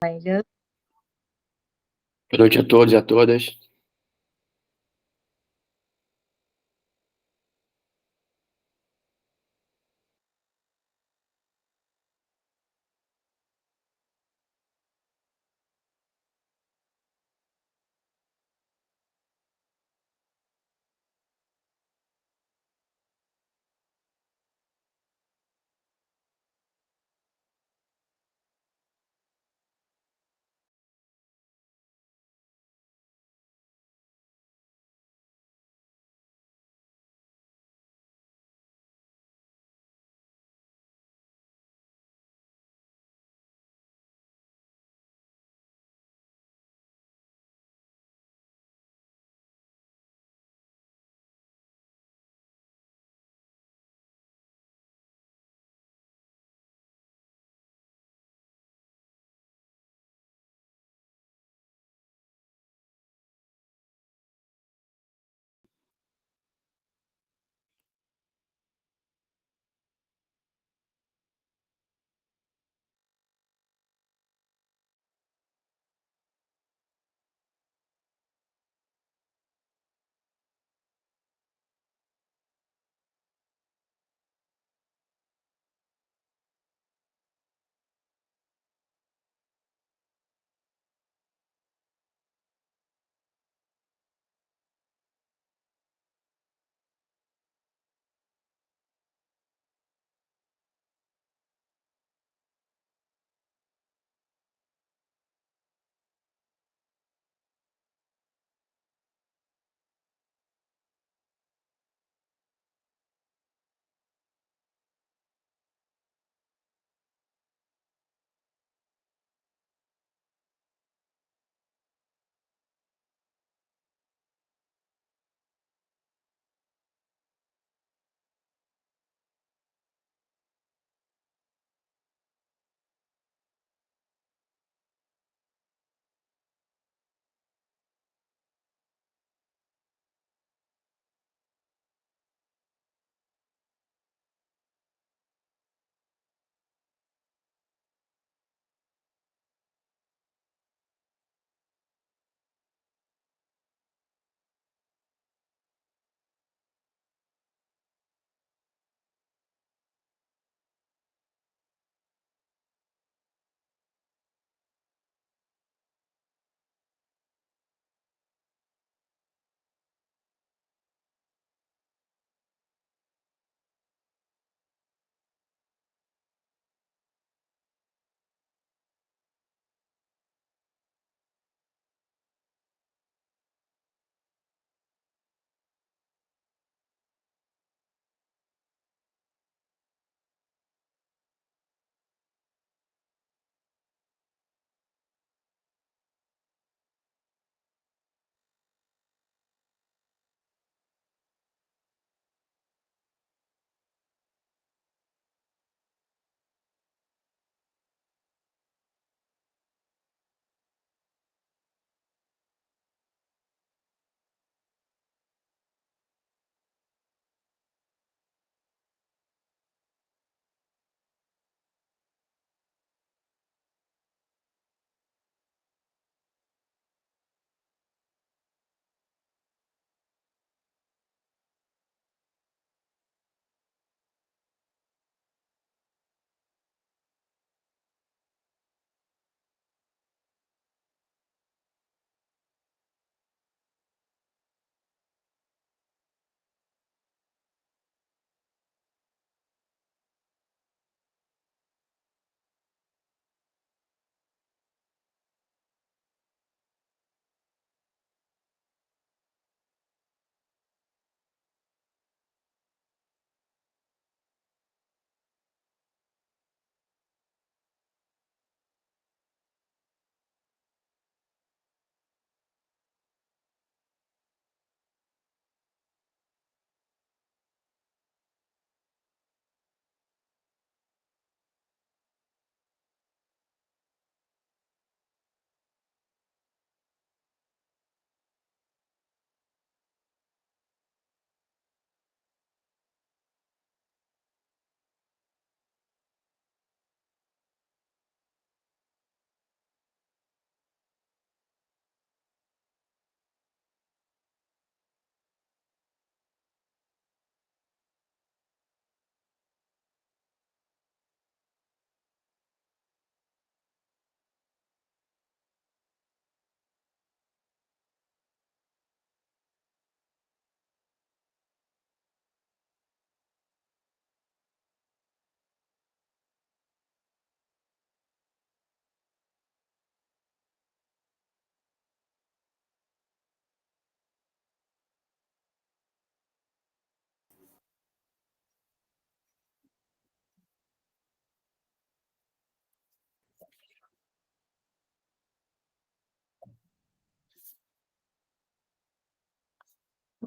Boa Boa noite a todos e a todas.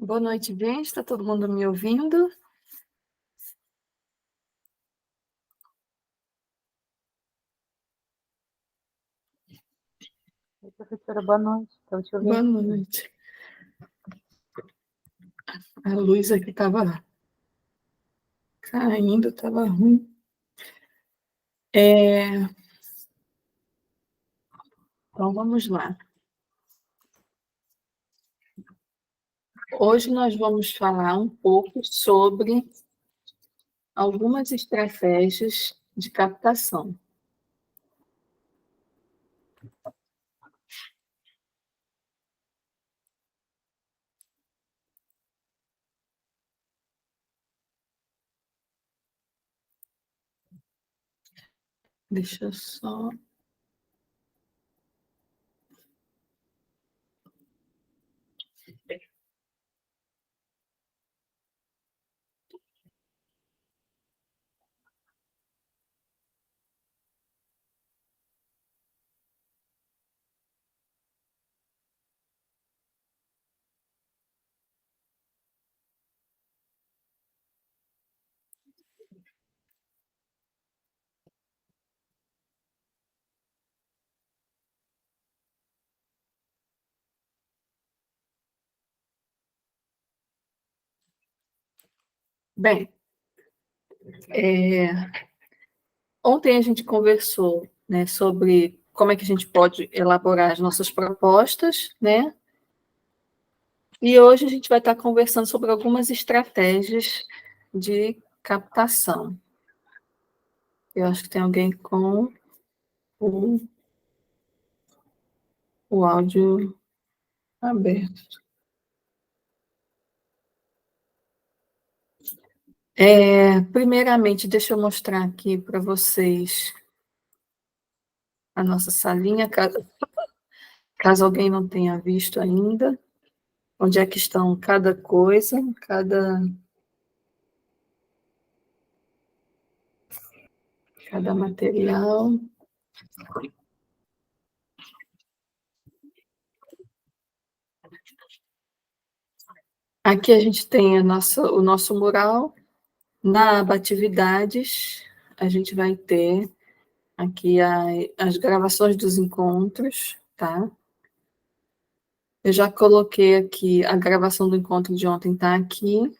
Boa noite, gente. Está todo mundo me ouvindo? Oi, professora, boa noite. Estou te ouvindo. Boa noite. A luz aqui estava caindo, estava ruim. Então, vamos lá. Hoje nós vamos falar um pouco sobre algumas estratégias de captação. Deixa eu só... Bem, ontem a gente conversou, né, sobre como é que a gente pode elaborar as nossas propostas, né? E hoje a gente vai estar conversando sobre algumas estratégias de captação. Eu acho que tem alguém com o áudio aberto. Primeiramente, deixa eu mostrar aqui para vocês a nossa salinha, caso alguém não tenha visto ainda, onde é que estão cada coisa, cada material. Aqui a gente tem o nosso mural. Na aba Atividades, a gente vai ter aqui as gravações dos encontros, tá? Eu já coloquei aqui, a gravação do encontro de ontem está aqui,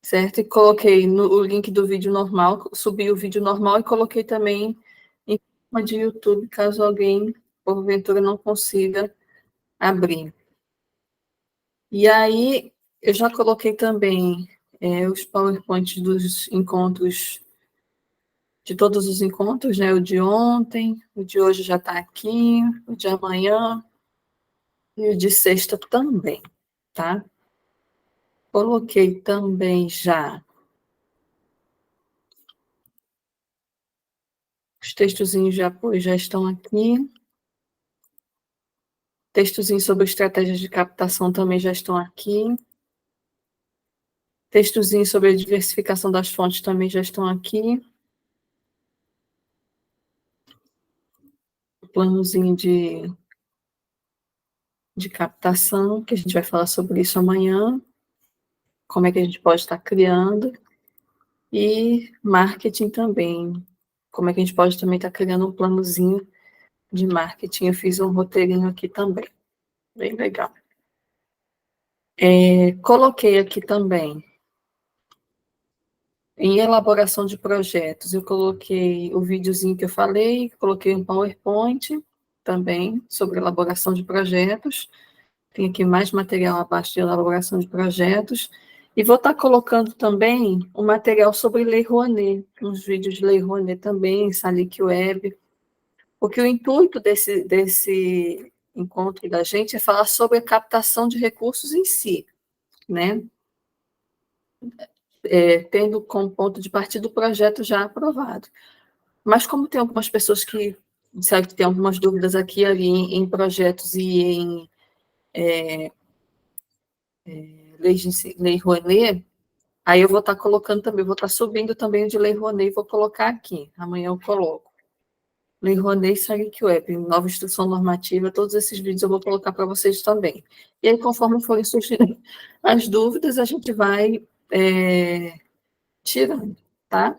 certo? E coloquei o link do vídeo normal, subi o vídeo normal e coloquei também em forma de YouTube, caso alguém, porventura, não consiga abrir. E aí, eu já coloquei também os PowerPoints dos encontros, de todos os encontros, né? O de ontem, o de hoje já está aqui, o de amanhã e o de sexta também, tá? Coloquei também já os textozinhos de apoio, já estão aqui. Textozinhos sobre estratégias de captação também já estão aqui. Textozinhos sobre a diversificação das fontes também já estão aqui. O planozinho de captação, que a gente vai falar sobre isso amanhã. Como é que a gente pode estar criando. E marketing também. Como é que a gente pode também estar criando um planozinho de marketing. Eu fiz um roteirinho aqui também. Bem legal. Coloquei aqui também, em elaboração de projetos, eu coloquei o videozinho que eu falei, coloquei um PowerPoint também sobre elaboração de projetos. Tem aqui mais material abaixo de elaboração de projetos. E vou estar colocando também um material sobre Lei Rouanet, uns vídeos de Lei Rouanet também, Salic Web, porque o intuito desse encontro da gente é falar sobre a captação de recursos em si, né? Tendo como ponto de partida o projeto já aprovado. Mas como tem algumas pessoas que disseram que tem algumas dúvidas aqui e ali em projetos e em Lei Rouanet, aí eu vou estar colocando também, vou estar subindo também o de Lei Rouanet e vou colocar aqui. Amanhã eu coloco. Lei Rouanet e Saric Web, nova instrução normativa, todos esses vídeos eu vou colocar para vocês também. E aí, conforme forem surgindo as dúvidas, a gente vai tirando, tá?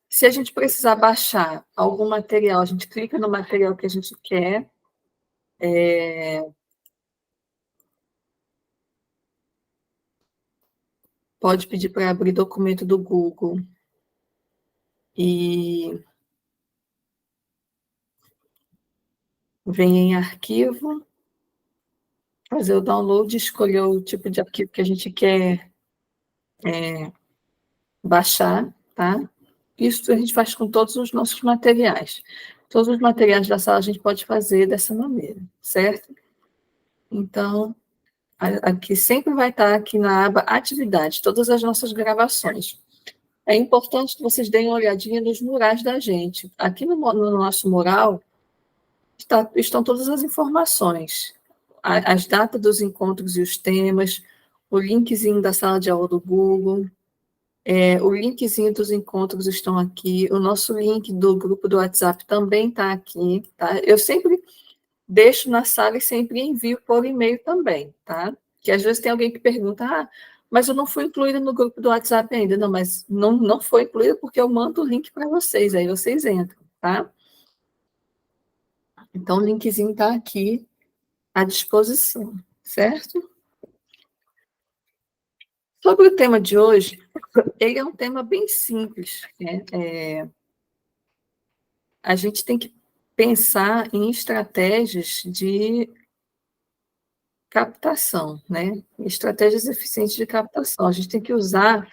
Se a gente precisar baixar algum material, a gente clica no material que a gente quer. Pode pedir para abrir documento do Google e vem em arquivo, fazer o download, escolher o tipo de arquivo que a gente quer baixar, tá? Isso a gente faz com todos os nossos materiais. Todos os materiais da sala a gente pode fazer dessa maneira, certo? Então, aqui sempre vai estar aqui na aba Atividade, todas as nossas gravações. É importante que vocês deem uma olhadinha nos murais da gente. Aqui no nosso mural estão todas as informações, as datas dos encontros e os temas, o linkzinho da sala de aula do Google, o linkzinho dos encontros estão aqui, o nosso link do grupo do WhatsApp também está aqui, tá? Eu sempre deixo na sala e sempre envio por e-mail também, tá? Que às vezes tem alguém que pergunta, mas eu não fui incluída no grupo do WhatsApp ainda. Não, mas não foi incluída porque eu mando o link para vocês, aí vocês entram, tá? Então, o linkzinho está aqui à disposição, certo? Sobre o tema de hoje, ele é um tema bem simples, né? A gente tem que pensar em estratégias de captação, né? Estratégias eficientes de captação. A gente tem que usar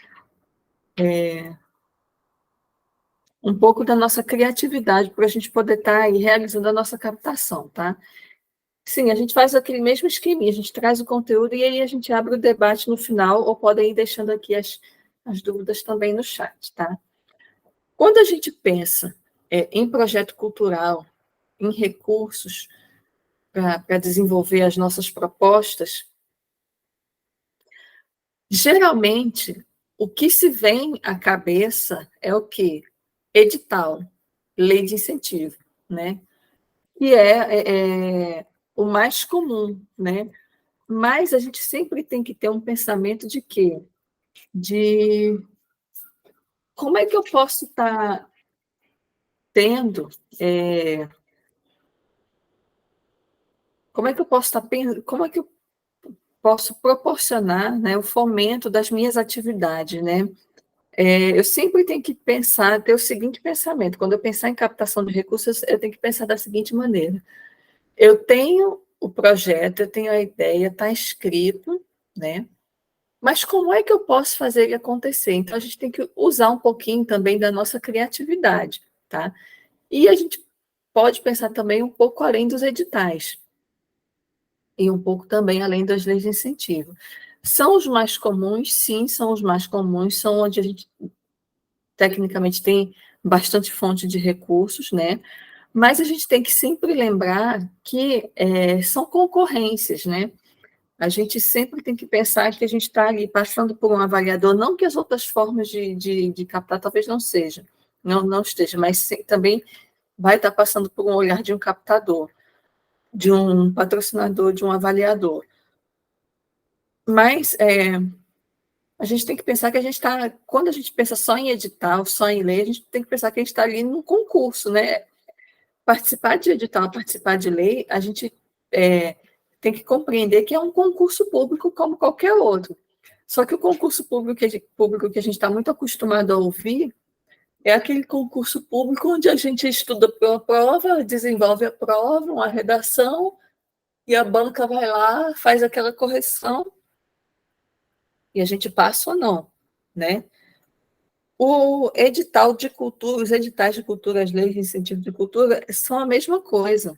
um pouco da nossa criatividade para a gente poder estar aí realizando a nossa captação, tá? Sim, a gente faz aquele mesmo esqueminha, a gente traz o conteúdo e aí a gente abre o debate no final, ou podem ir deixando aqui as dúvidas também no chat, tá? Quando a gente pensa em projeto cultural, em recursos para desenvolver as nossas propostas, geralmente o que se vem à cabeça é o quê? Edital, lei de incentivo, né? Que é o mais comum, né? Mas a gente sempre tem que ter um pensamento de quê? De como é que eu posso estar tendo, como é que eu posso estar pensando, como é que eu posso proporcionar, né, o fomento das minhas atividades, né? Eu sempre tenho que pensar, ter o seguinte pensamento: quando eu pensar em captação de recursos, eu tenho que pensar da seguinte maneira: eu tenho o projeto, eu tenho a ideia, está escrito, né? Mas como é que eu posso fazer ele acontecer? Então, a gente tem que usar um pouquinho também da nossa criatividade, tá? E a gente pode pensar também um pouco além dos editais, e um pouco também além das leis de incentivo. São os mais comuns, sim, são os mais comuns, são onde a gente, tecnicamente, tem bastante fonte de recursos, né? Mas a gente tem que sempre lembrar que são concorrências, né? A gente sempre tem que pensar que a gente está ali passando por um avaliador, não que as outras formas de captar talvez não sejam, não esteja, mas também vai estar passando por um olhar de um captador, de um patrocinador, de um avaliador. Mas a gente tem que pensar que a gente está, quando a gente pensa só em edital, só em lei, a gente tem que pensar que a gente está ali num concurso, né? Participar de edital, participar de lei, a gente tem que compreender que é um concurso público como qualquer outro. Só que o concurso público que a gente está muito acostumado a ouvir é aquele concurso público onde a gente estuda para a prova, desenvolve a prova, uma redação, e a banca vai lá, faz aquela correção, e a gente passa ou não, né? O edital de cultura, os editais de cultura, as leis de incentivo de cultura, são a mesma coisa.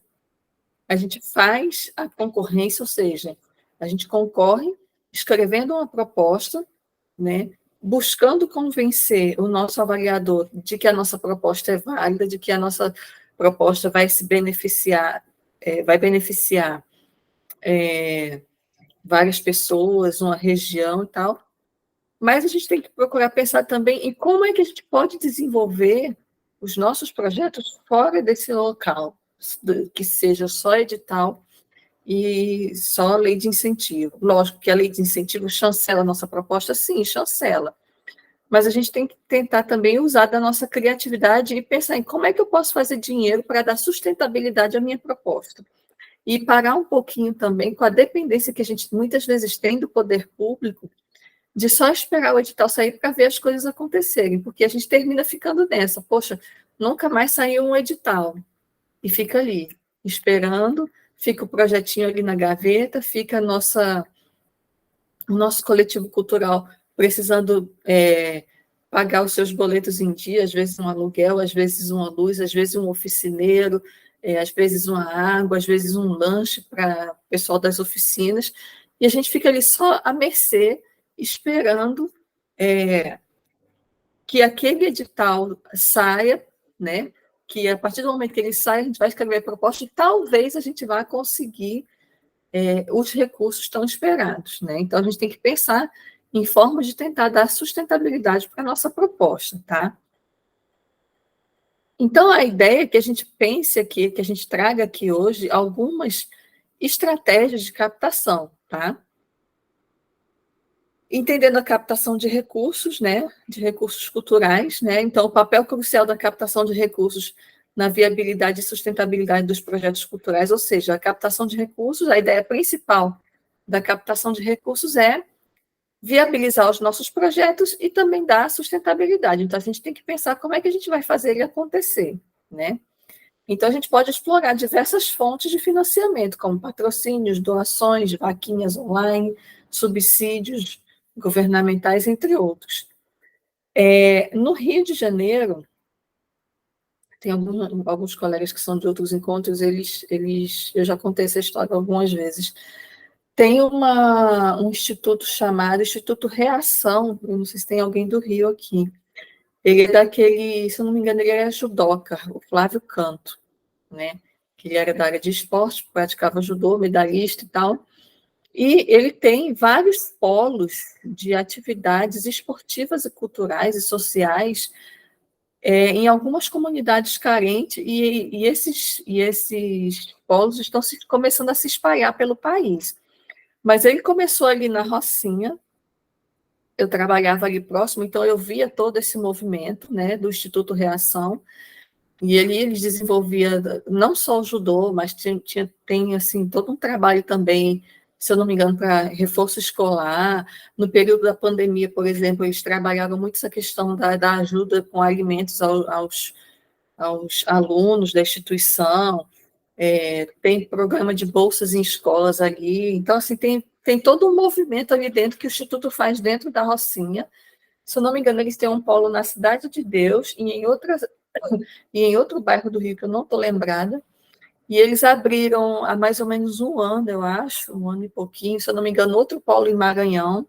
A gente faz a concorrência, ou seja, a gente concorre escrevendo uma proposta, né, buscando convencer o nosso avaliador de que a nossa proposta é válida, de que a nossa proposta vai se beneficiar, vai beneficiar várias pessoas, uma região e tal, mas a gente tem que procurar pensar também em como é que a gente pode desenvolver os nossos projetos fora desse local, que seja só edital e só lei de incentivo. Lógico que a lei de incentivo chancela a nossa proposta, sim, chancela. Mas a gente tem que tentar também usar da nossa criatividade e pensar em como é que eu posso fazer dinheiro para dar sustentabilidade à minha proposta. E parar um pouquinho também com a dependência que a gente muitas vezes tem do poder público, de só esperar o edital sair para ver as coisas acontecerem, porque a gente termina ficando nessa, poxa, nunca mais saiu um edital, e fica ali, esperando, fica o projetinho ali na gaveta, fica o nosso coletivo cultural precisando pagar os seus boletos em dia, às vezes um aluguel, às vezes uma luz, às vezes um oficineiro, às vezes uma água, às vezes um lanche para o pessoal das oficinas, e a gente fica ali só à mercê, esperando que aquele edital saia, né? Que a partir do momento que ele sai, a gente vai escrever a proposta e talvez a gente vá conseguir os recursos tão esperados, né? Então, a gente tem que pensar em formas de tentar dar sustentabilidade para a nossa proposta, tá? Então, a ideia é que a gente pense aqui, que a gente traga aqui hoje algumas estratégias de captação, tá? Entendendo a captação de recursos, né, de recursos culturais, né, então o papel crucial da captação de recursos na viabilidade e sustentabilidade dos projetos culturais, ou seja, a captação de recursos, a ideia principal da captação de recursos é viabilizar os nossos projetos e também dar sustentabilidade. Então, a gente tem que pensar como é que a gente vai fazer ele acontecer, né? Então, a gente pode explorar diversas fontes de financiamento, como patrocínios, doações, vaquinhas online, subsídios governamentais, entre outros. No Rio de Janeiro, tem alguns colegas que são de outros encontros, eu já contei essa história algumas vezes. Tem um instituto chamado Instituto Reação, eu não sei se tem alguém do Rio aqui. Ele é daquele, se eu não me engano, ele era judoca, o Flávio Canto, né? Que ele era da área de esporte, praticava judô, medalhista e tal. E ele tem vários polos de atividades esportivas e culturais e sociais em algumas comunidades carentes, e esses polos estão começando a se espalhar pelo país. Mas ele começou ali na Rocinha, eu trabalhava ali próximo, então eu via todo esse movimento, né, do Instituto Reação, e eles desenvolvia não só o judô, mas tem assim, todo um trabalho também, se eu não me engano, para reforço escolar. No período da pandemia, por exemplo, eles trabalharam muito essa questão da ajuda com alimentos aos alunos da instituição, tem programa de bolsas em escolas ali. Então, assim, tem todo um movimento ali dentro que o Instituto faz dentro da Rocinha. Se eu não me engano, eles têm um polo na Cidade de Deus e em outro bairro do Rio, que eu não estou lembrada, e eles abriram há mais ou menos um ano, eu acho, um ano e pouquinho, se eu não me engano, outro polo em Maranhão,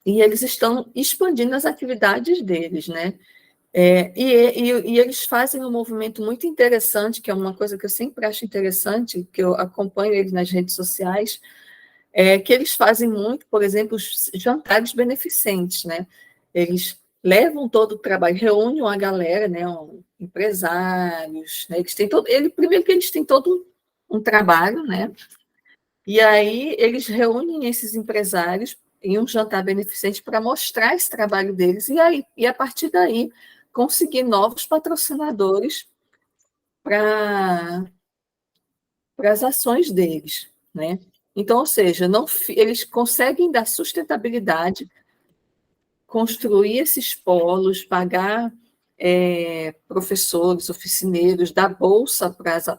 e eles estão expandindo as atividades deles, né? E eles fazem um movimento muito interessante, que é uma coisa que eu sempre acho interessante, que eu acompanho eles nas redes sociais, que eles fazem muito, por exemplo, os jantares beneficentes, né? Eles levam todo o trabalho, reúnem uma galera, né? Empresários, né? Primeiro que eles têm todo um trabalho, né? E aí eles reúnem esses empresários em um jantar beneficente para mostrar esse trabalho deles e a partir daí conseguir novos patrocinadores para as ações deles, né? Então, ou seja, eles conseguem dar sustentabilidade, construir esses polos, pagar professores, oficineiros, dar bolsa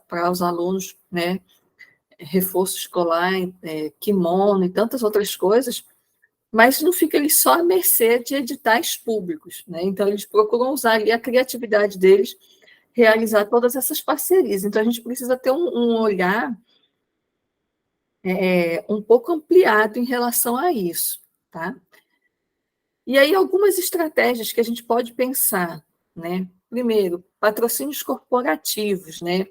para os alunos, né? Reforço escolar, kimono e tantas outras coisas, mas não fica ali só à mercê de editais públicos, né? Então, eles procuram usar ali a criatividade deles, realizar todas essas parcerias. Então, a gente precisa ter um olhar um pouco ampliado em relação a isso, tá? E aí, algumas estratégias que a gente pode pensar, né? Primeiro, patrocínios corporativos, né?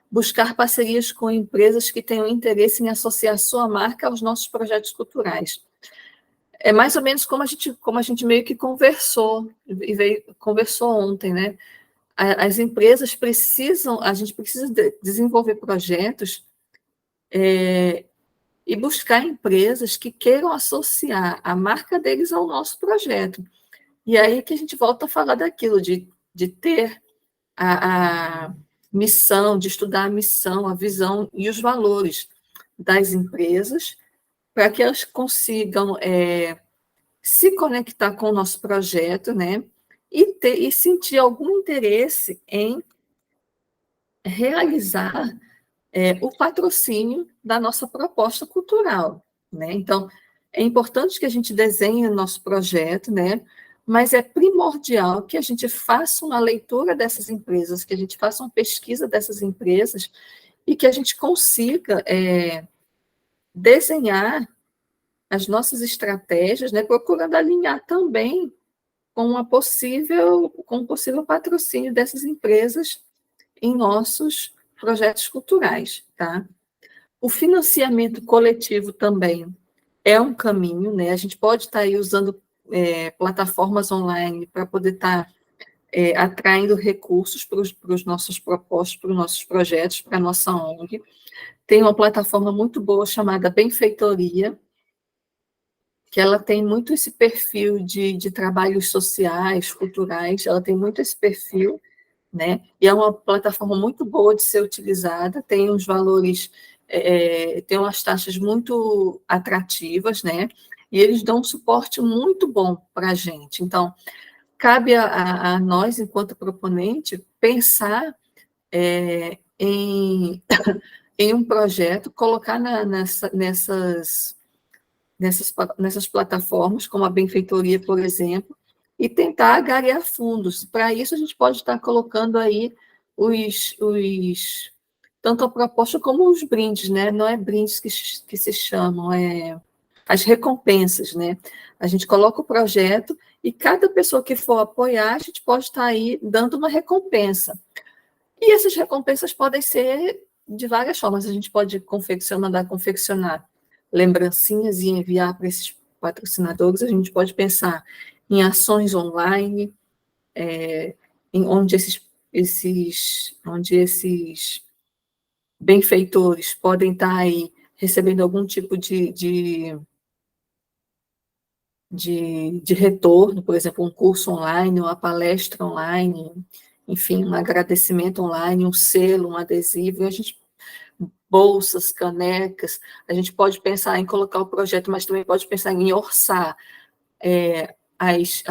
Buscar parcerias com empresas que tenham interesse em associar sua marca aos nossos projetos culturais. É mais ou menos como a gente meio que conversou, conversou ontem, né? As empresas precisam, a gente precisa desenvolver projetos e buscar empresas que queiram associar a marca deles ao nosso projeto. E aí que a gente volta a falar daquilo, de ter a missão, de estudar a missão, a visão e os valores das empresas, para que elas consigam se conectar com o nosso projeto, né? E sentir algum interesse em realizar o patrocínio da nossa proposta cultural, né? Então, é importante que a gente desenhe o nosso projeto, né? Mas é primordial que a gente faça uma leitura dessas empresas, que a gente faça uma pesquisa dessas empresas e que a gente consiga desenhar as nossas estratégias, né? Procurando alinhar também com um possível patrocínio dessas empresas em nossos projetos culturais, tá? O financiamento coletivo também é um caminho, né? A gente pode estar aí usando plataformas online para poder estar atraindo recursos para os nossos propostos, para os nossos projetos, para a nossa ONG. Tem uma plataforma muito boa chamada Benfeitoria, que ela tem muito esse perfil de trabalhos sociais, culturais, ela tem muito esse perfil, né? E é uma plataforma muito boa de ser utilizada, tem uns valores, tem umas taxas muito atrativas, né? E eles dão um suporte muito bom para a gente. Então, cabe a nós, enquanto proponente, pensar em um projeto, colocar nessas plataformas, como a Benfeitoria, por exemplo, e tentar angariar fundos. Para isso, a gente pode estar colocando aí tanto a proposta como os brindes, né? Não é brindes que se chamam, as recompensas, né? A gente coloca o projeto e cada pessoa que for apoiar, a gente pode estar aí dando uma recompensa. E essas recompensas podem ser de várias formas. A gente pode mandar confeccionar lembrancinhas e enviar para esses patrocinadores. A gente pode pensar em ações online, onde esses benfeitores podem estar aí recebendo algum tipo de retorno, por exemplo, um curso online, uma palestra online, enfim, um agradecimento online, um selo, um adesivo, bolsas, canecas, a gente pode pensar em colocar o projeto, mas também pode pensar em orçar as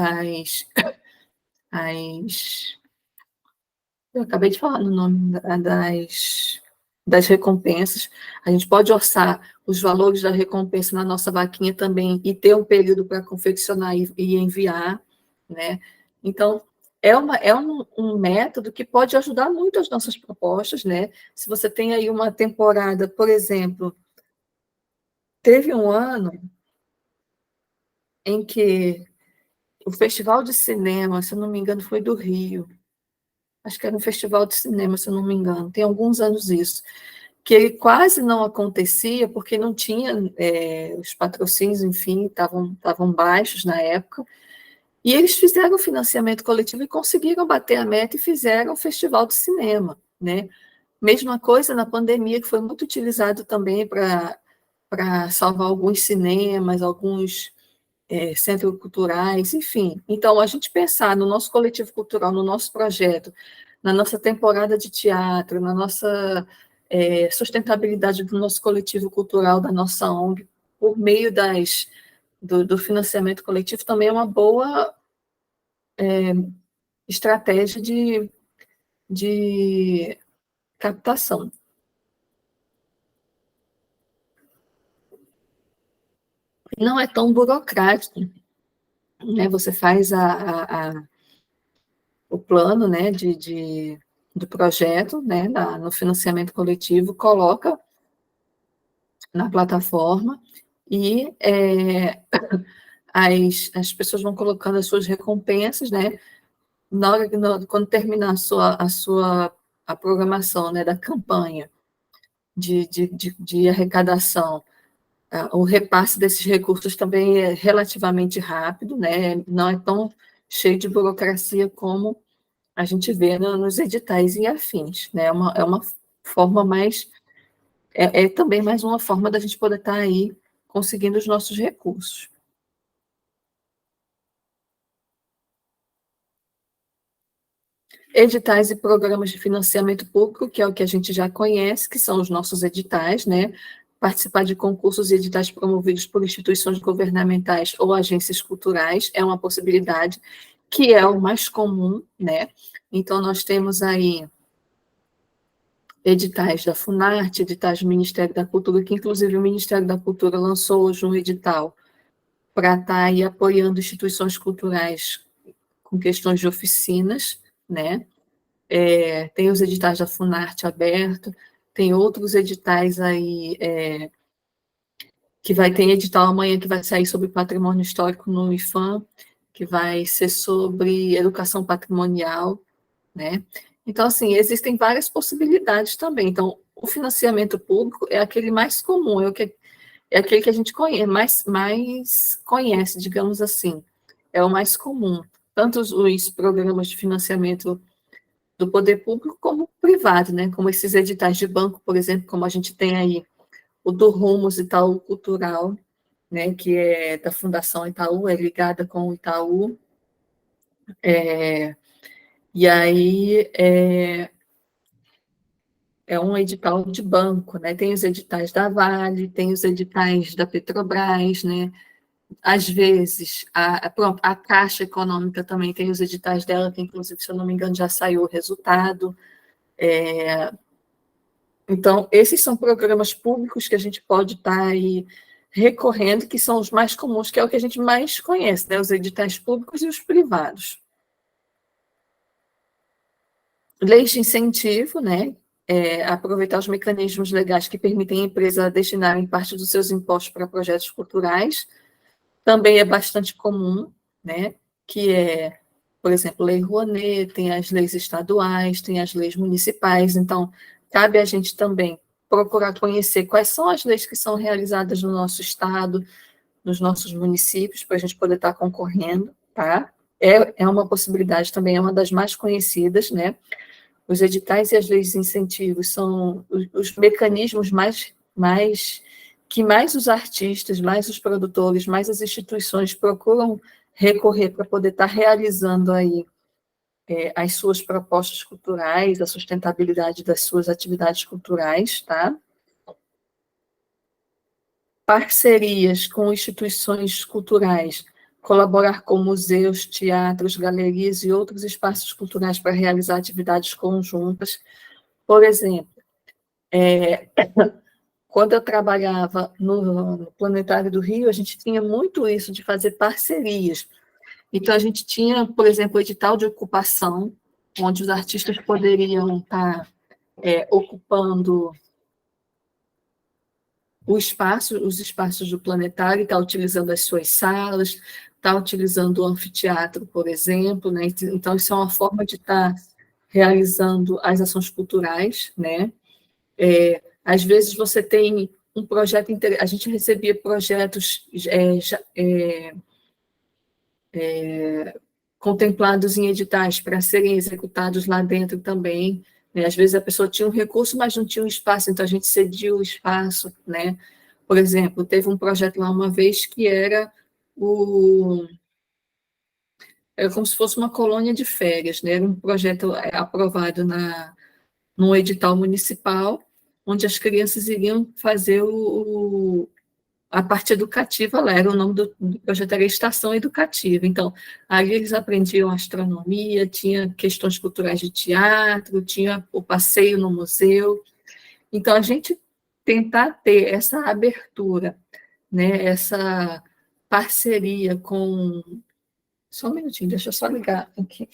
eu acabei de falar no nome das recompensas. A gente pode orçar os valores da recompensa na nossa vaquinha também e ter um período para confeccionar e enviar, né? Então, um método que pode ajudar muito as nossas propostas, né? Se você tem aí uma temporada, por exemplo, teve um ano em que o Festival de Cinema, se eu não me engano, foi do Rio. Acho que era um festival de cinema, se eu não me engano. Tem alguns anos isso. Que ele quase não acontecia, porque não tinha os patrocínios, enfim, estavam baixos na época, e eles fizeram o financiamento coletivo e conseguiram bater a meta e fizeram o festival de cinema, né? Mesma coisa na pandemia, que foi muito utilizado também para salvar alguns cinemas, alguns centros culturais, enfim. Então, a gente pensar no nosso coletivo cultural, no nosso projeto, na nossa temporada de teatro, na nossa sustentabilidade do nosso coletivo cultural, da nossa ONG, por meio do financiamento coletivo, também é uma boa estratégia de captação. Não é tão burocrático, né? Você faz o plano, né, do projeto, né, no financiamento coletivo, coloca na plataforma e as pessoas vão colocando as suas recompensas, né, quando terminar a programação, né, da campanha de arrecadação, o repasse desses recursos também é relativamente rápido, né? Não é tão cheio de burocracia como a gente vê nos editais e afins, né? É uma forma mais, é também mais uma forma da gente poder estar aí conseguindo os nossos recursos. Editais e programas de financiamento público, que é o que a gente já conhece, que são os nossos editais, né? Participar de concursos e editais promovidos por instituições governamentais ou agências culturais é uma possibilidade, que é o mais comum, né? Então, nós temos aí editais da Funarte, editais do Ministério da Cultura, que inclusive o Ministério da Cultura lançou hoje um edital para estar aí apoiando instituições culturais com questões de oficinas, né? Tem os editais da Funarte aberto, tem outros editais aí, que vai ter edital amanhã que vai sair sobre patrimônio histórico no IFAM, que vai ser sobre educação patrimonial, né? Então, assim, existem várias possibilidades também. Então, o financiamento público é aquele mais comum, é aquele que a gente conhece, mais conhece, digamos assim, é o mais comum. Tanto os programas de financiamento do poder público como privado, né? Como esses editais de banco, por exemplo, como a gente tem aí o do Rumos Itaú Cultural, né? Que é da Fundação Itaú, é ligada com o Itaú. E aí é um edital de banco, né? Tem os editais da Vale, tem os editais da Petrobras, né? Às vezes, pronto, a Caixa Econômica também tem os editais dela, que inclusive, se eu não me engano, já saiu o resultado. Então, esses são programas públicos que a gente pode estar aí recorrendo, que são os mais comuns, que é o que a gente mais conhece, né? Os editais públicos e os privados. Leis de incentivo, né? Aproveitar os mecanismos legais que permitem a empresa destinarem parte dos seus impostos para projetos culturais, também é bastante comum, né? Que é, por exemplo, Lei Rouanet, tem as leis estaduais, tem as leis municipais, então cabe a gente também procurar conhecer quais são as leis que são realizadas no nosso estado, nos nossos municípios, para a gente poder estar concorrendo, tá? É uma possibilidade também, é uma das mais conhecidas, né? Os editais e as leis de incentivos são os mecanismos que mais os artistas, mais os produtores, mais as instituições procuram recorrer para poder estar realizando aí as suas propostas culturais, a sustentabilidade das suas atividades culturais, tá? Parcerias com instituições culturais, colaborar com museus, teatros, galerias e outros espaços culturais para realizar atividades conjuntas. Por exemplo, quando eu trabalhava no Planetário do Rio, a gente tinha muito isso de fazer parcerias. Então, a gente tinha, por exemplo, o edital de ocupação, onde os artistas poderiam estar ocupando os espaços do planetário, estar utilizando as suas salas, estar utilizando o anfiteatro, por exemplo, né? Então, isso é uma forma de estar realizando as ações culturais, né? Às vezes você tem um projeto, a gente recebia projetos contemplados em editais para serem executados lá dentro também, né? Às vezes a pessoa tinha um recurso, mas não tinha um espaço, então a gente cedia o espaço, né? Por exemplo, teve um projeto lá uma vez que era como se fosse uma colônia de férias, né? Era um projeto aprovado num edital municipal, onde as crianças iriam fazer a parte educativa lá, era o nome do projeto, era Estação Educativa. Então, ali eles aprendiam astronomia, tinha questões culturais de teatro, tinha o passeio no museu. Então, a gente tentar ter essa abertura, né, essa parceria com... Só um minutinho, deixa eu só ligar aqui.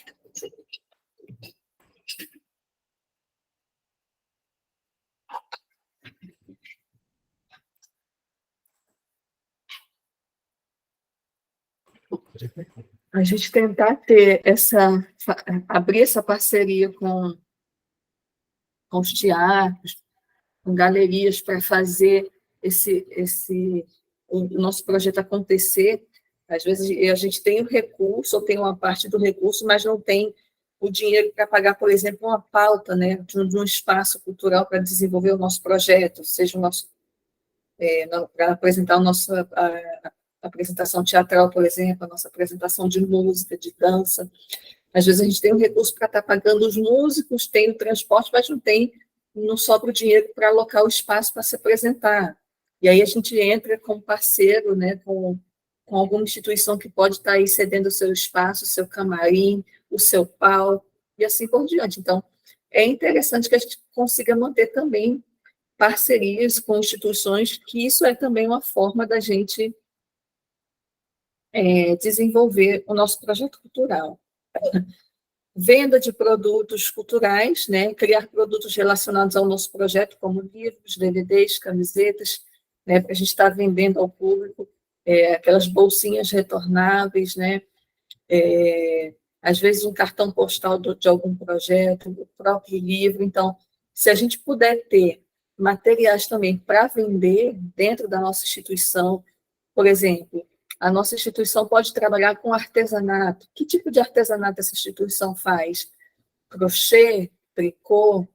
A gente tentar abrir essa parceria com os teatros, com galerias para fazer o nosso projeto acontecer, às vezes a gente tem o recurso, ou tem uma parte do recurso, mas não tem o dinheiro para pagar, por exemplo, uma pauta, né, de um espaço cultural para desenvolver o nosso projeto, seja o nosso, para apresentar a nossa apresentação teatral, por exemplo, a nossa apresentação de música, de dança. Às vezes a gente tem um recurso para estar pagando os músicos, tem o transporte, mas não sobra o dinheiro para alocar o espaço para se apresentar. E aí a gente entra como parceiro, né, com alguma instituição que pode estar aí cedendo o seu espaço, o seu camarim, o seu palco, e assim por diante. Então, é interessante que a gente consiga manter também parcerias com instituições, que isso é também uma forma da gente desenvolver o nosso projeto cultural. Venda de produtos culturais, né, criar produtos relacionados ao nosso projeto, como livros, DVDs, camisetas, né, para a gente estar vendendo ao público, aquelas bolsinhas retornáveis, né, às vezes um cartão postal de algum projeto, o próprio livro. Então, se a gente puder ter materiais também para vender dentro da nossa instituição, por exemplo, a nossa instituição pode trabalhar com artesanato. Que tipo de artesanato essa instituição faz? Crochê, tricô,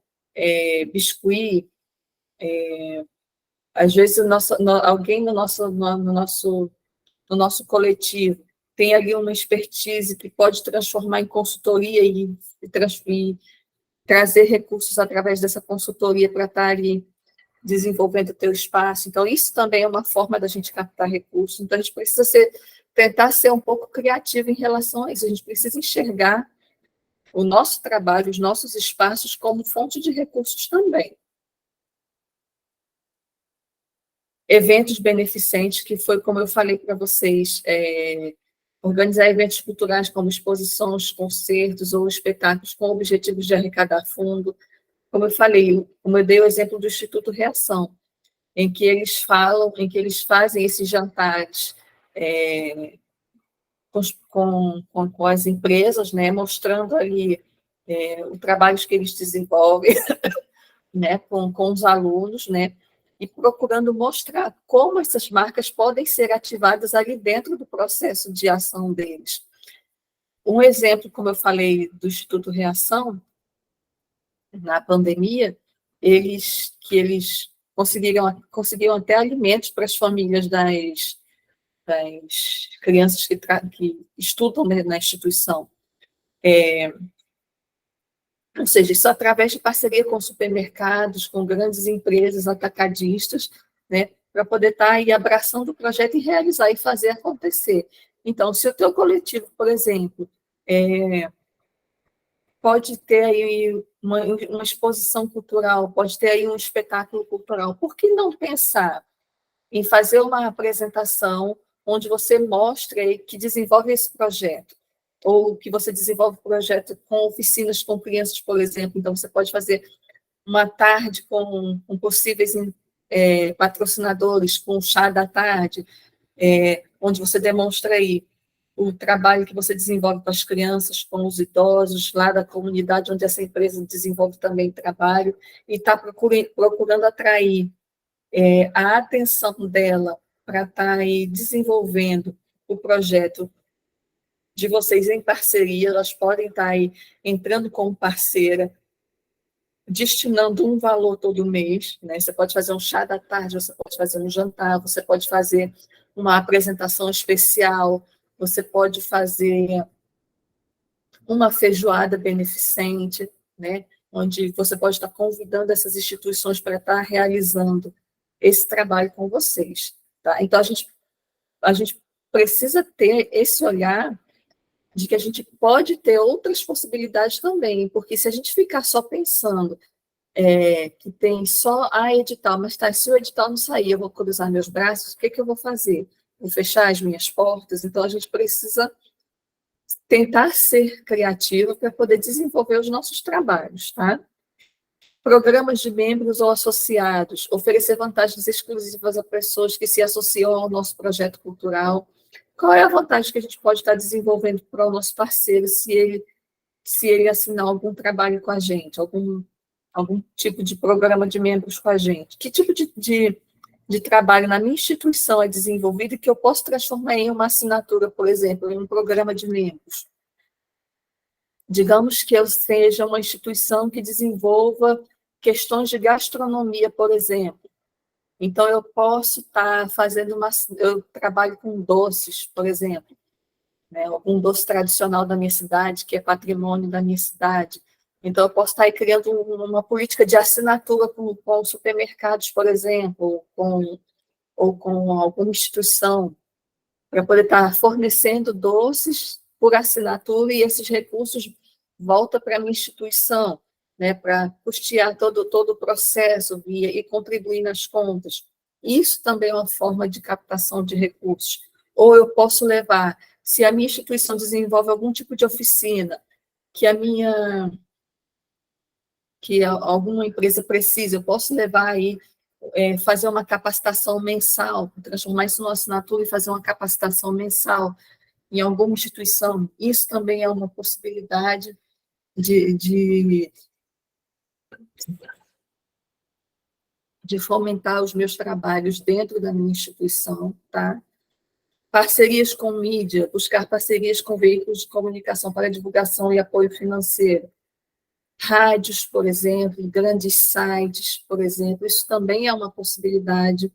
biscuit. Às vezes, alguém no nosso coletivo tem ali uma expertise que pode transformar em consultoria e trazer recursos através dessa consultoria para estar ali desenvolvendo o teu espaço. Então, isso também é uma forma da gente captar recursos. Então, a gente precisa tentar ser um pouco criativo em relação a isso. A gente precisa enxergar o nosso trabalho, os nossos espaços como fonte de recursos também. Eventos beneficentes, que foi, como eu falei para vocês, organizar eventos culturais como exposições, concertos ou espetáculos com objetivos de arrecadar fundo. Como eu falei, como eu dei o exemplo do Instituto Reação, em que eles fazem esses jantares com as empresas, né, mostrando ali o trabalho que eles desenvolvem, né, com os alunos, né, e procurando mostrar como essas marcas podem ser ativadas ali dentro do processo de ação deles. Um exemplo, como eu falei, do Instituto Reação, na pandemia, eles conseguiram até alimentos para as famílias das crianças que estudam na instituição. Ou seja, isso através de parceria com supermercados, com grandes empresas atacadistas, né, para poder estar aí abraçando o projeto e realizar e fazer acontecer. Então, se o teu coletivo, por exemplo, pode ter aí uma exposição cultural, pode ter aí um espetáculo cultural, por que não pensar em fazer uma apresentação onde você mostre que desenvolve esse projeto, ou que você desenvolve o projeto com oficinas com crianças, por exemplo. Então, você pode fazer uma tarde com possíveis patrocinadores, com chá da tarde, onde você demonstra aí o trabalho que você desenvolve com as crianças, com os idosos, lá da comunidade onde essa empresa desenvolve também trabalho, e está procurando atrair a atenção dela para estar aí desenvolvendo o projeto de vocês em parceria. Elas podem estar aí entrando como parceira, destinando um valor todo mês, né? Você pode fazer um chá da tarde, você pode fazer um jantar, você pode fazer uma apresentação especial, você pode fazer uma feijoada beneficente, né? Onde você pode estar convidando essas instituições para estar realizando esse trabalho com vocês. Tá? Então, a gente precisa ter esse olhar de que a gente pode ter outras possibilidades também, porque se a gente ficar só pensando que tem só edital, mas tá, se o edital não sair, eu vou cruzar meus braços, o que eu vou fazer? Vou fechar as minhas portas? Então, a gente precisa tentar ser criativo para poder desenvolver os nossos trabalhos, tá? Programas de membros ou associados, oferecer vantagens exclusivas a pessoas que se associam ao nosso projeto cultural. Qual é a vantagem que a gente pode estar desenvolvendo para o nosso parceiro se ele assinar algum trabalho com a gente, algum tipo de programa de membros com a gente? Que tipo de de trabalho na minha instituição é desenvolvido e que eu posso transformar em uma assinatura, por exemplo, em um programa de membros. Digamos que eu seja uma instituição que desenvolva questões de gastronomia, por exemplo. Então, eu posso estar fazendo eu trabalho com doces, por exemplo, né? Um doce tradicional da minha cidade, que é patrimônio da minha cidade. Então, eu posso estar aí criando uma política de assinatura com supermercados, por exemplo, ou com alguma instituição, para poder estar fornecendo doces por assinatura e esses recursos voltam para a minha instituição, né, para custear todo o processo e contribuir nas contas. Isso também é uma forma de captação de recursos. Ou eu posso levar, se a minha instituição desenvolve algum tipo de oficina que alguma empresa precisa, eu posso levar aí, fazer uma capacitação mensal, transformar isso numa assinatura e fazer uma capacitação mensal em alguma instituição. Isso também é uma possibilidade de fomentar os meus trabalhos dentro da minha instituição, tá? Parcerias com mídia, buscar parcerias com veículos de comunicação para divulgação e apoio financeiro. Rádios, por exemplo, grandes sites, por exemplo, isso também é uma possibilidade.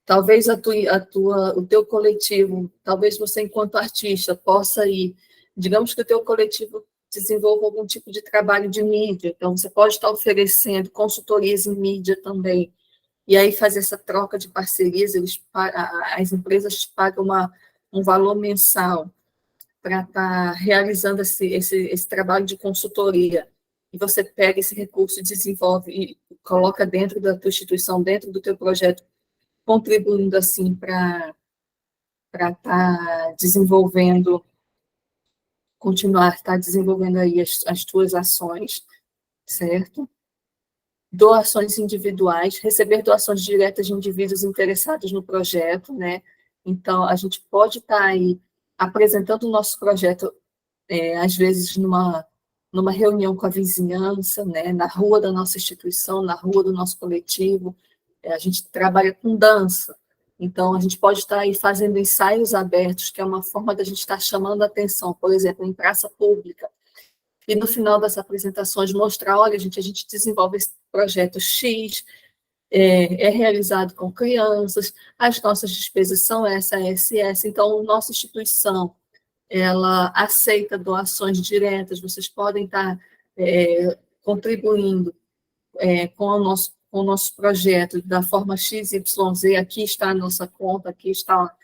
Talvez o teu coletivo, talvez você, enquanto artista, possa ir, digamos que o teu coletivo desenvolva algum tipo de trabalho de mídia, então você pode estar oferecendo consultorias em mídia também, e aí fazer essa troca de parcerias, as empresas te pagam um valor mensal para estar realizando esse trabalho de consultoria, e você pega esse recurso e desenvolve e coloca dentro da tua instituição, dentro do teu projeto, contribuindo assim para estar desenvolvendo, continuar estar desenvolvendo aí as tuas ações, certo? Doações individuais, receber doações diretas de indivíduos interessados no projeto, né? Então, a gente pode estar aí apresentando o nosso projeto, às vezes, numa reunião com a vizinhança, né? Na rua da nossa instituição, na rua do nosso coletivo. A gente trabalha com dança, então a gente pode estar aí fazendo ensaios abertos, que é uma forma da gente estar chamando a atenção, por exemplo, em praça pública, e no final das apresentações mostrar, olha, gente, a gente desenvolve esse projeto X, é realizado com crianças, as nossas despesas são essa, então, nossa instituição, ela aceita doações diretas, vocês podem estar contribuindo com o nosso projeto da forma XYZ, aqui está a nossa conta, aqui está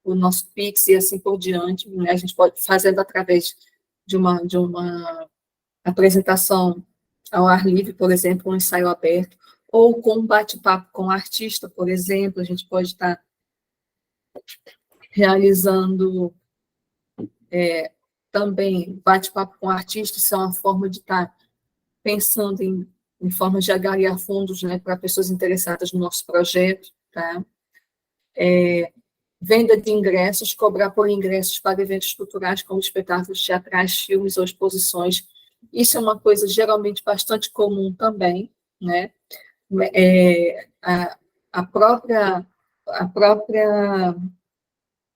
o nosso Pix e assim por diante, né? A gente pode fazendo através de uma apresentação ao ar livre, por exemplo, um ensaio aberto, ou com um bate-papo com o artista, por exemplo, a gente pode estar realizando também bate-papo com o artista, isso é uma forma de estar pensando em formas de angariar fundos, né, para pessoas interessadas no nosso projeto, tá? Venda de ingressos, cobrar por ingressos para eventos culturais, como espetáculos teatrais, filmes ou exposições. Isso é uma coisa geralmente bastante comum também, né? A própria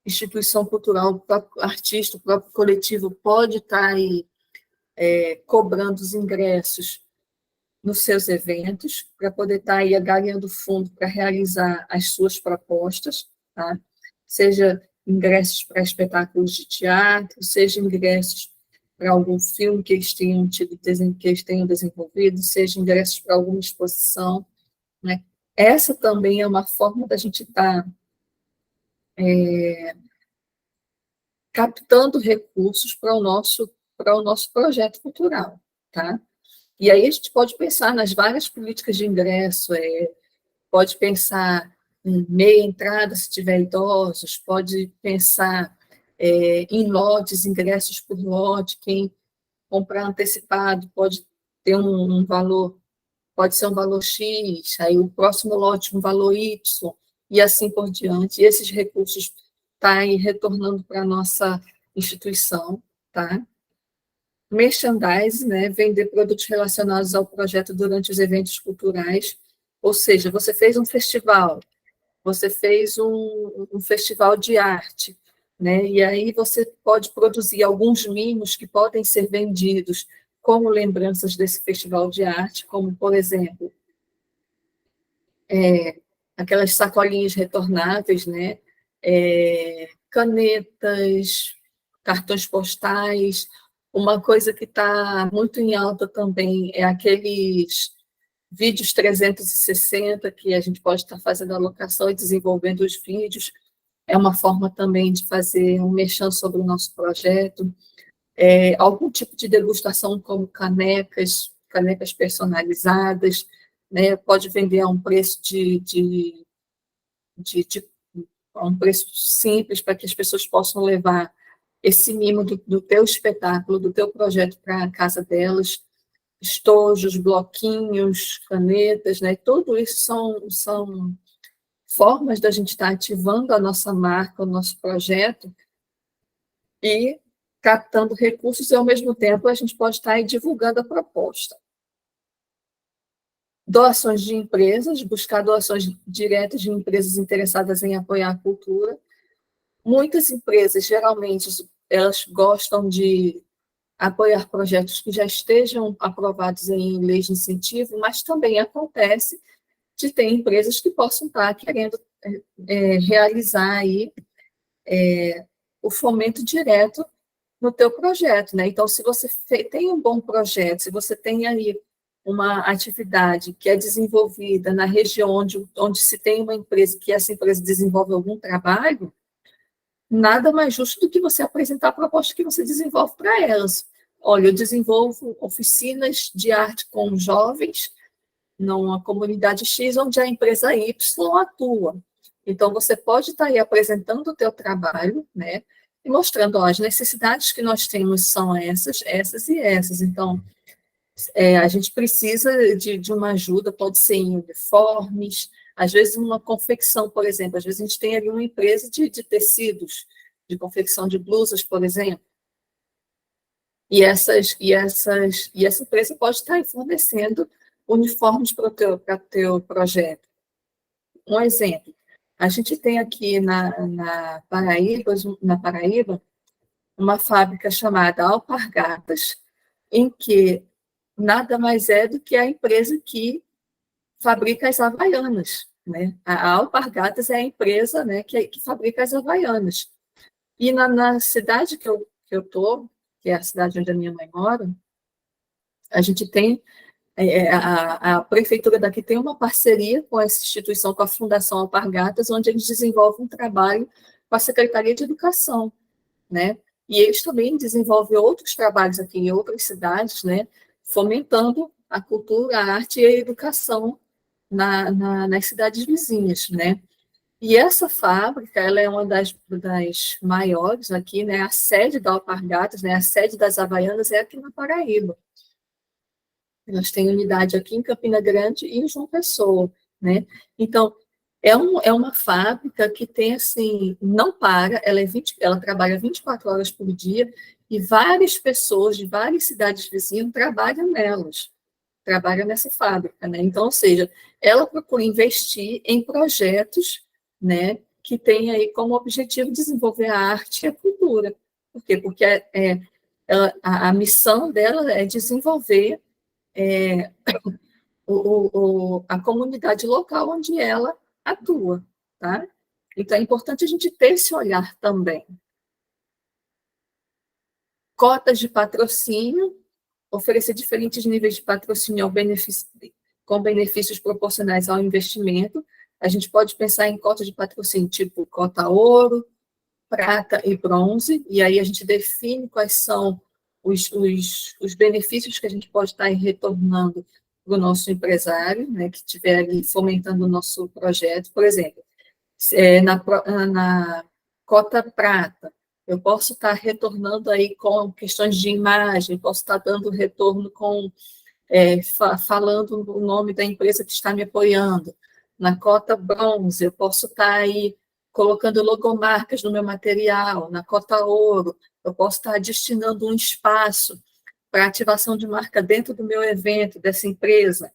instituição cultural, o próprio artista, o próprio coletivo pode estar aí cobrando os ingressos nos seus eventos, para poder estar aí angariando fundo para realizar as suas propostas, tá? Seja ingressos para espetáculos de teatro, seja ingressos para algum filme que eles tenham desenvolvido, seja ingressos para alguma exposição, né? Essa também é uma forma da gente estar captando recursos para o nosso projeto cultural, tá? E aí a gente pode pensar nas várias políticas de ingresso, pode pensar em meia entrada se tiver idosos, pode pensar em lotes, ingressos por lote, quem comprar antecipado pode ter um valor, pode ser um valor X, aí o próximo lote um valor Y, e assim por diante. E esses recursos estão aí retornando para a nossa instituição, tá? Merchandising, né, vender produtos relacionados ao projeto durante os eventos culturais. Ou seja, você fez um festival, você fez um festival de arte, né? E aí você pode produzir alguns mimos que podem ser vendidos como lembranças desse festival de arte, como, por exemplo, aquelas sacolinhas retornáveis, né? Canetas, cartões postais. Uma coisa que está muito em alta também é aqueles vídeos 360, que a gente pode estar fazendo a locação e desenvolvendo os vídeos. É uma forma também de fazer um merchan sobre o nosso projeto. Algum tipo de degustação, como canecas personalizadas, né? Pode vender a um preço de a um preço simples, para que as pessoas possam levar esse mimo do teu espetáculo, do teu projeto para a casa delas. Estojos, bloquinhos, canetas, né? Tudo isso são formas da gente estar ativando a nossa marca, o nosso projeto, e captando recursos, e ao mesmo tempo a gente pode estar aí divulgando a proposta. Doações de empresas, buscar doações diretas de empresas interessadas em apoiar a cultura. Muitas empresas, geralmente, elas gostam de apoiar projetos que já estejam aprovados em leis de incentivo, mas também acontece de ter empresas que possam estar querendo realizar aí o fomento direto no teu projeto, né? Então, se você tem um bom projeto, se você tem aí uma atividade que é desenvolvida na região onde se tem uma empresa, que essa empresa desenvolve algum trabalho, nada mais justo do que você apresentar a proposta que você desenvolve para elas. Olha, eu desenvolvo oficinas de arte com jovens numa comunidade X, onde a empresa Y atua. Então, você pode estar aí apresentando o teu trabalho, né, e mostrando, ó, as necessidades que nós temos são essas, essas e essas. Então, a gente precisa de uma ajuda, pode ser em uniformes, às vezes uma confecção, por exemplo, às vezes a gente tem ali uma empresa de tecidos, de confecção de blusas, por exemplo, e essa empresa pode estar aí fornecendo uniformes para o teu projeto. Um exemplo, a gente tem aqui na Paraíba, uma fábrica chamada Alpargatas, em que nada mais é do que a empresa que fabrica as Havaianas, né? A Alpargatas é a empresa, né, que fabrica as Havaianas. E na cidade que eu estou, que é a cidade onde a minha mãe mora, a gente tem, a prefeitura daqui tem uma parceria com essa instituição, com a Fundação Alpargatas, onde eles desenvolvem um trabalho com a Secretaria de Educação, né? E eles também desenvolvem outros trabalhos aqui em outras cidades, né, fomentando a cultura, a arte e a educação nas cidades vizinhas, né? E essa fábrica, ela é uma das maiores aqui, né? A sede da Alpargatas, né? A sede das Havaianas é aqui na Paraíba. Elas têm unidade aqui em Campina Grande e em João Pessoa, né? Então, é uma fábrica que tem, assim, não para, ela trabalha 24 horas por dia, e várias pessoas de várias cidades vizinhas trabalham nessa fábrica, né? Então, ou seja, ela procura investir em projetos, né, que tem aí como objetivo desenvolver a arte e a cultura. Por quê? Porque a missão dela é desenvolver a comunidade local onde ela atua, tá? Então, é importante a gente ter esse olhar também. Cotas de patrocínio, oferecer diferentes níveis de patrocínio com benefícios proporcionais ao investimento. A gente pode pensar em cotas de patrocínio tipo cota ouro, prata e bronze, e aí a gente define quais são os benefícios que a gente pode estar retornando para o nosso empresário, né, que estiver ali fomentando o nosso projeto. Por exemplo, na cota prata, eu posso estar retornando aí com questões de imagem, posso estar dando retorno com falando o nome da empresa que está me apoiando. Na cota bronze, eu posso estar aí colocando logomarcas no meu material. Na cota ouro, eu posso estar destinando um espaço para ativação de marca dentro do meu evento, dessa empresa.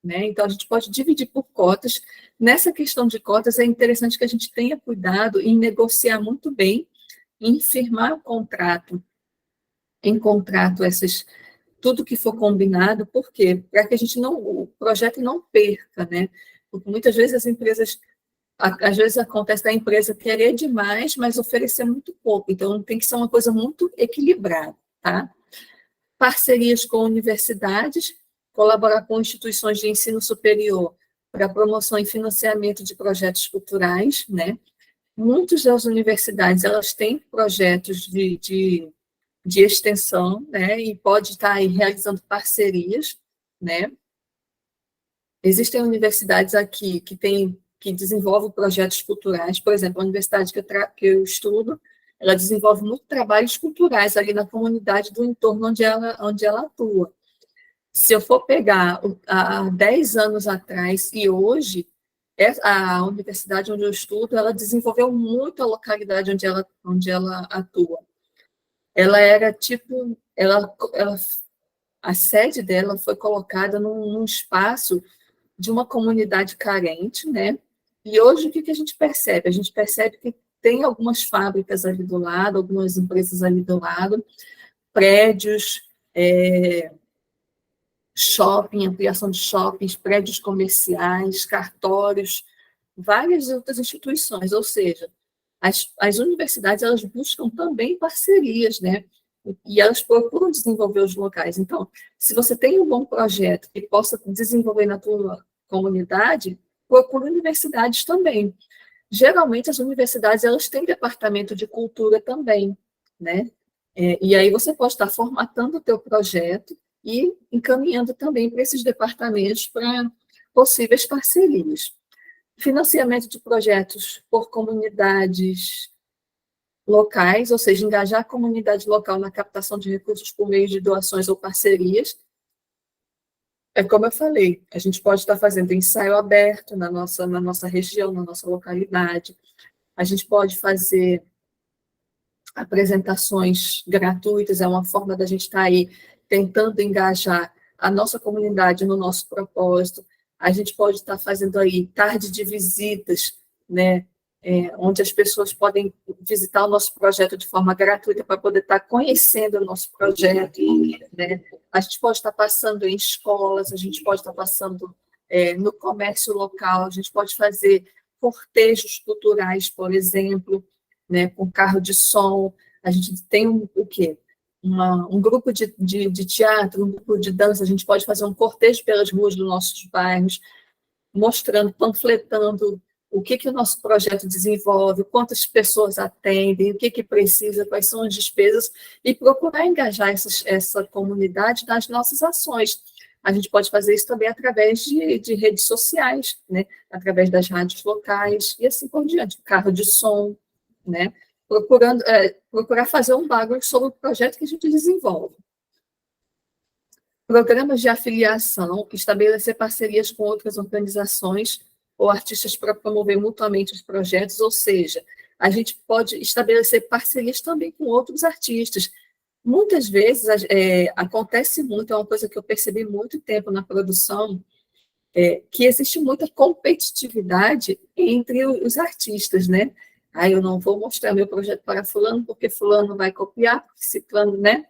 né? Então, a gente pode dividir por cotas. Nessa questão de cotas, é interessante que a gente tenha cuidado em negociar muito bem, em firmar o contrato, em contrato essas tudo que for combinado, por quê? Para que a gente não, o projeto não perca, né? Porque muitas vezes as empresas, às vezes acontece da empresa querer demais, mas oferecer muito pouco, então tem que ser uma coisa muito equilibrada, tá? Parcerias com universidades, colaborar com instituições de ensino superior para promoção e financiamento de projetos culturais, né? Muitas das universidades, elas têm projetos de extensão, né, e pode estar aí realizando parcerias, né. Existem universidades aqui que desenvolvem projetos culturais, por exemplo, a universidade que eu estudo, ela desenvolve muito trabalhos culturais ali na comunidade do entorno onde ela atua. Se eu for pegar há 10 anos atrás e hoje, a universidade onde eu estudo, ela desenvolveu muito a localidade onde ela atua. Ela era tipo, a sede dela foi colocada num espaço de uma comunidade carente, né? E hoje o que a gente percebe? A gente percebe que tem algumas fábricas ali do lado, algumas empresas ali do lado, prédios, shopping, ampliação de shoppings, prédios comerciais, cartórios, várias outras instituições, ou seja, as universidades, elas buscam também parcerias, né? E elas procuram desenvolver os locais. Então, se você tem um bom projeto que possa desenvolver na tua comunidade, procura universidades também. Geralmente, as universidades, elas têm departamento de cultura também, né? E aí você pode estar formatando o teu projeto e encaminhando também para esses departamentos para possíveis parcerias. Financiamento de projetos por comunidades locais, ou seja, engajar a comunidade local na captação de recursos por meio de doações ou parcerias. É como eu falei, a gente pode estar fazendo ensaio aberto na nossa região, na nossa localidade. A gente pode fazer apresentações gratuitas, é uma forma da gente estar aí tentando engajar a nossa comunidade no nosso propósito. A gente pode estar fazendo aí tarde de visitas, né, onde as pessoas podem visitar o nosso projeto de forma gratuita para poder estar conhecendo o nosso projeto, né? A gente pode estar passando em escolas, a gente pode estar passando no comércio local, a gente pode fazer cortejos culturais, por exemplo, né, com carro de som. A gente tem o quê? Um grupo de teatro, um grupo de dança, a gente pode fazer um cortejo pelas ruas dos nossos bairros, mostrando, panfletando o que o nosso projeto desenvolve, quantas pessoas atendem, o que precisa, quais são as despesas, e procurar engajar essa comunidade nas nossas ações. A gente pode fazer isso também através de redes sociais, né? Através das rádios locais, e assim por diante, carro de som, né? Procurar fazer um bagulho sobre o projeto que a gente desenvolve. Programas de afiliação, estabelecer parcerias com outras organizações ou artistas para promover mutuamente os projetos, ou seja, a gente pode estabelecer parcerias também com outros artistas. Muitas vezes acontece muito, é uma coisa que eu percebi muito tempo na produção, que existe muita competitividade entre os artistas, né? Eu não vou mostrar meu projeto para fulano, porque fulano vai copiar, porque ciclano, né?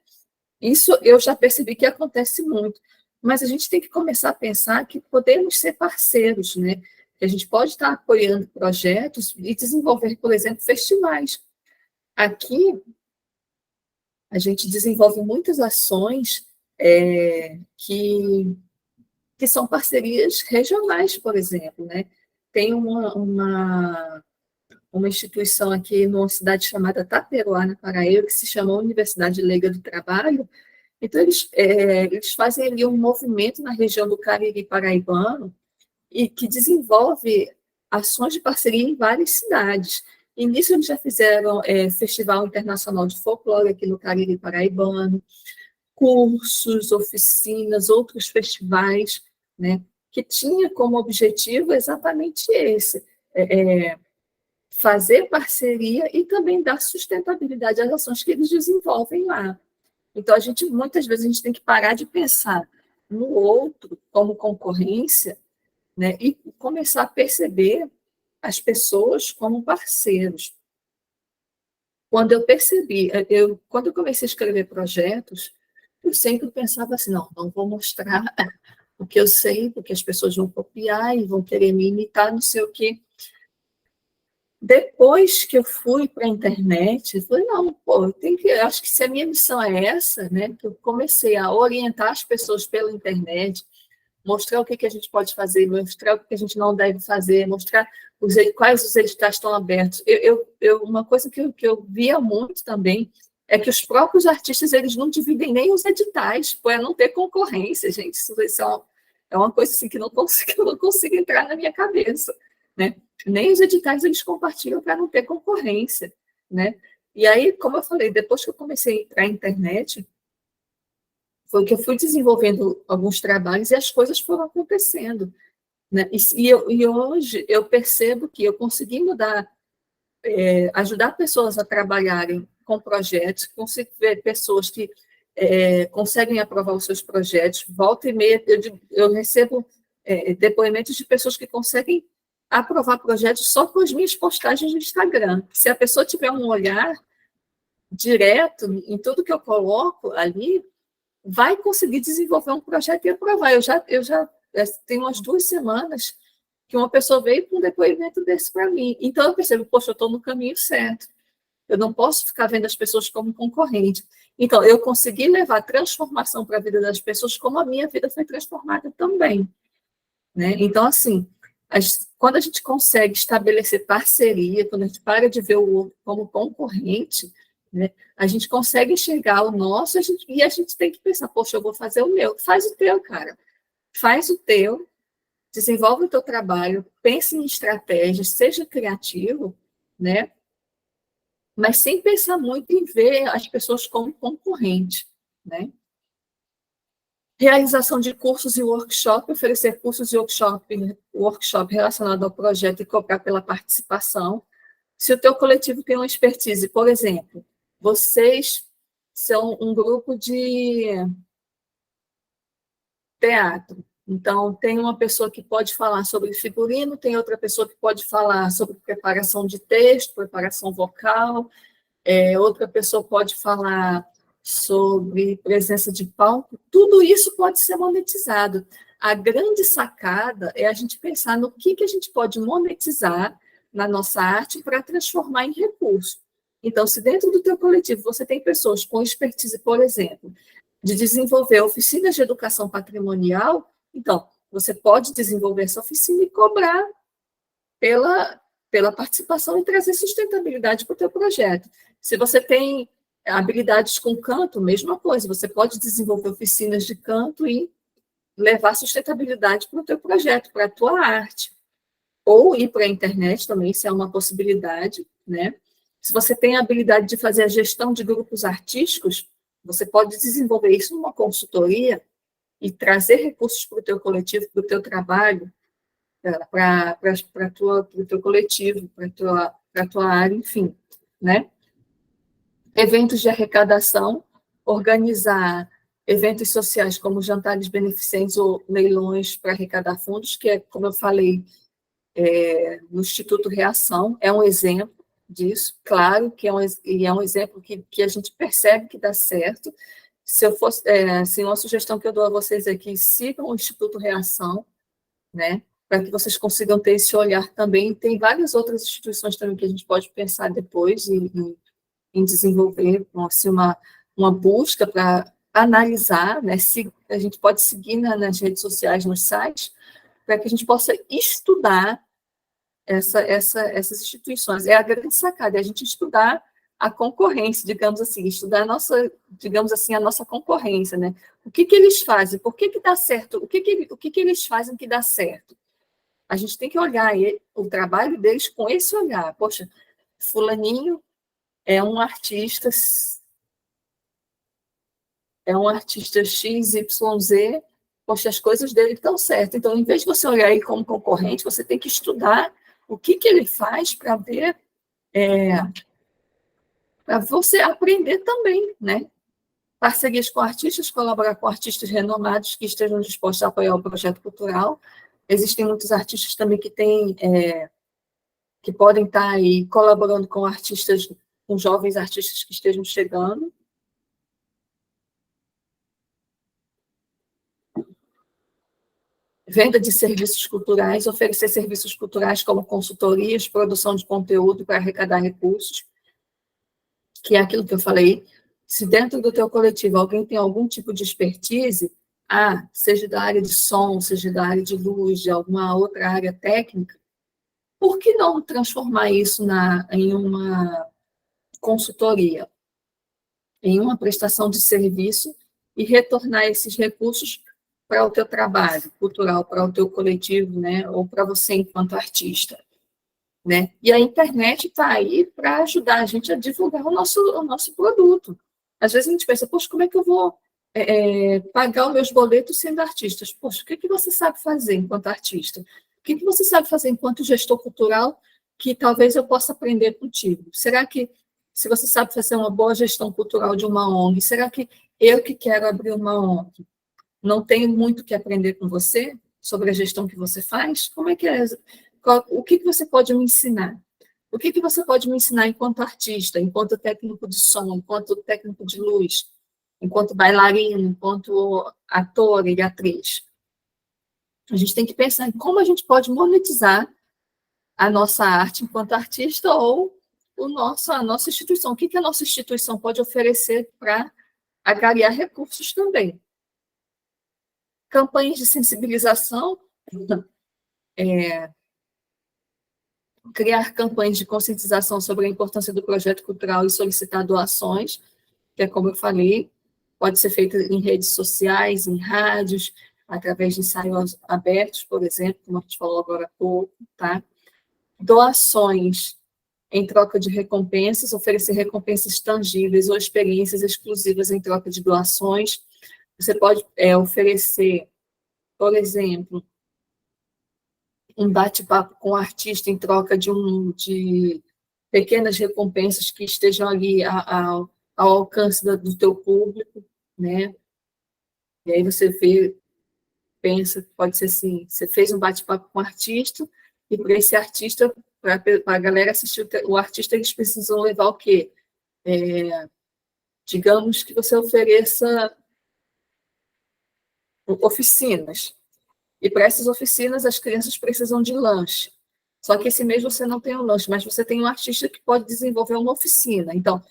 Isso eu já percebi que acontece muito. Mas a gente tem que começar a pensar que podemos ser parceiros, né? Que a gente pode estar apoiando projetos e desenvolver, por exemplo, festivais. Aqui, a gente desenvolve muitas ações que são parcerias regionais, por exemplo, né? Tem uma instituição aqui numa cidade chamada Taperoá, na Paraíba, que se chama Universidade Leiga do Trabalho. Então, eles fazem ali um movimento na região do Cariri paraibano e que desenvolve ações de parceria em várias cidades. E nisso eles já fizeram Festival Internacional de Folclore aqui no Cariri paraibano, cursos, oficinas, outros festivais, né, que tinha como objetivo exatamente esse, fazer parceria e também dar sustentabilidade às ações que eles desenvolvem lá. Então, muitas vezes, a gente tem que parar de pensar no outro como concorrência, né, e começar a perceber as pessoas como parceiros. Quando eu percebi, quando eu comecei a escrever projetos, eu sempre pensava assim, não vou mostrar o que eu sei, porque as pessoas vão copiar e vão querer me imitar, não sei o quê. Depois que eu fui para a internet, eu falei, não, pô, eu acho que se a minha missão é essa, né, que eu comecei a orientar as pessoas pela internet, mostrar o que a gente pode fazer, mostrar o que a gente não deve fazer, mostrar quais os editais estão abertos. Uma coisa que eu via muito também é que os próprios artistas eles não dividem nem os editais, para não ter concorrência, gente. Isso é uma coisa assim, que eu não consigo entrar na minha cabeça, né? Nem os editais eles compartilham para não ter concorrência, né? E aí, como eu falei, depois que eu comecei a entrar na internet, foi que eu fui desenvolvendo alguns trabalhos e as coisas foram acontecendo, né? E hoje eu percebo que eu consegui mudar, ajudar pessoas a trabalharem com projetos, consigo ver pessoas que conseguem aprovar os seus projetos. Volta e meia, eu recebo depoimentos de pessoas que conseguem aprovar projetos só com as minhas postagens no Instagram. Se a pessoa tiver um olhar direto em tudo que eu coloco ali, vai conseguir desenvolver um projeto e aprovar. Eu já tenho umas 2 semanas que uma pessoa veio com um depoimento desse para mim. Então, eu percebo, poxa, eu estou no caminho certo. Eu não posso ficar vendo as pessoas como concorrente. Então, eu consegui levar transformação para a vida das pessoas como a minha vida foi transformada também, né? Então, assim, quando a gente consegue estabelecer parceria, quando a gente para de ver o outro como concorrente, né, a gente consegue enxergar o nosso e a gente tem que pensar, poxa, eu vou fazer o meu. Faz o teu, cara. Faz o teu, desenvolve o teu trabalho, pense em estratégias, seja criativo, né? Mas sem pensar muito em ver as pessoas como concorrente, né? Realização de cursos e workshop, oferecer cursos e workshop relacionado ao projeto e cobrar pela participação. Se o teu coletivo tem uma expertise, por exemplo, vocês são um grupo de teatro, então tem uma pessoa que pode falar sobre figurino, tem outra pessoa que pode falar sobre preparação de texto, preparação vocal, outra pessoa pode falar sobre presença de palco, tudo isso pode ser monetizado. A grande sacada é a gente pensar no que a gente pode monetizar na nossa arte para transformar em recurso. Então, se dentro do teu coletivo você tem pessoas com expertise, por exemplo, de desenvolver oficinas de educação patrimonial, então, você pode desenvolver essa oficina e cobrar pela participação e trazer sustentabilidade para o teu projeto. Se você tem habilidades com canto, mesma coisa, você pode desenvolver oficinas de canto e levar sustentabilidade para o teu projeto, para a tua arte. Ou ir para a internet também, isso é uma possibilidade, né? Se você tem a habilidade de fazer a gestão de grupos artísticos, você pode desenvolver isso numa consultoria e trazer recursos para o teu coletivo, para o teu trabalho, para o teu coletivo, para a tua área, enfim, né? Eventos de arrecadação, organizar eventos sociais como jantares beneficentes ou leilões para arrecadar fundos, que é, como eu falei, no Instituto Reação, é um exemplo disso, claro que é um exemplo que a gente percebe que dá certo. Se eu fosse, assim, uma sugestão que eu dou a vocês é que sigam o Instituto Reação, né, para que vocês consigam ter esse olhar também. Tem várias outras instituições também que a gente pode pensar depois em desenvolver assim, uma busca para analisar, né, se a gente pode seguir nas redes sociais, nos sites, para que a gente possa estudar essas instituições. É a grande sacada, é a gente estudar a concorrência, digamos assim, estudar digamos assim, a nossa concorrência, né? O que eles fazem? Por que dá certo? O que eles fazem que dá certo? A gente tem que olhar o trabalho deles com esse olhar. Poxa, fulaninho é um artista XYZ, poxa, as coisas dele estão certas. Então, em vez de você olhar ele como concorrente, você tem que estudar o que ele faz para ver, para você aprender também, né? Parcerias com artistas, colaborar com artistas renomados que estejam dispostos a apoiar o projeto cultural. Existem muitos artistas também que podem estar aí colaborando com artistas, com jovens artistas que estejam chegando. Venda de serviços culturais, oferecer serviços culturais como consultorias, produção de conteúdo para arrecadar recursos, que é aquilo que eu falei. Se dentro do teu coletivo alguém tem algum tipo de expertise, seja da área de som, seja da área de luz, de alguma outra área técnica, por que não transformar isso em uma consultoria, em uma prestação de serviço e retornar esses recursos para o teu trabalho cultural, para o teu coletivo, né, ou para você enquanto artista, né? E a internet está aí para ajudar a gente a divulgar o nosso produto. Às vezes a gente pensa, poxa, como é que eu vou pagar os meus boletos sendo artistas? Poxa, o que você sabe fazer enquanto artista? O que você sabe fazer enquanto gestor cultural que talvez eu possa aprender contigo? Será que, se você sabe fazer uma boa gestão cultural de uma ONG, será que eu que quero abrir uma ONG não tenho muito o que aprender com você sobre a gestão que você faz? Como é que é? O que você pode me ensinar? O que você pode me ensinar enquanto artista, enquanto técnico de som, enquanto técnico de luz, enquanto bailarino, enquanto ator e atriz? A gente tem que pensar em como a gente pode monetizar a nossa arte enquanto artista ou a nossa instituição. O que a nossa instituição pode oferecer para agregar recursos também? Campanhas de sensibilização, criar campanhas de conscientização sobre a importância do projeto cultural e solicitar doações, que é como eu falei, pode ser feito em redes sociais, em rádios, através de ensaios abertos, por exemplo, como a gente falou agora há pouco, tá? Doações em troca de recompensas, oferecer recompensas tangíveis ou experiências exclusivas em troca de doações. Você pode oferecer, por exemplo, um bate-papo com o artista em troca de pequenas recompensas que estejam ali ao alcance do teu público, né? E aí você pensa, pode ser assim, você fez um bate-papo com o artista, e para esse artista, para a galera assistir o artista, eles precisam levar o quê? Digamos que você ofereça oficinas. E para essas oficinas, as crianças precisam de lanche. Só que esse mês você não tem o lanche, mas você tem um artista que pode desenvolver uma oficina. Então,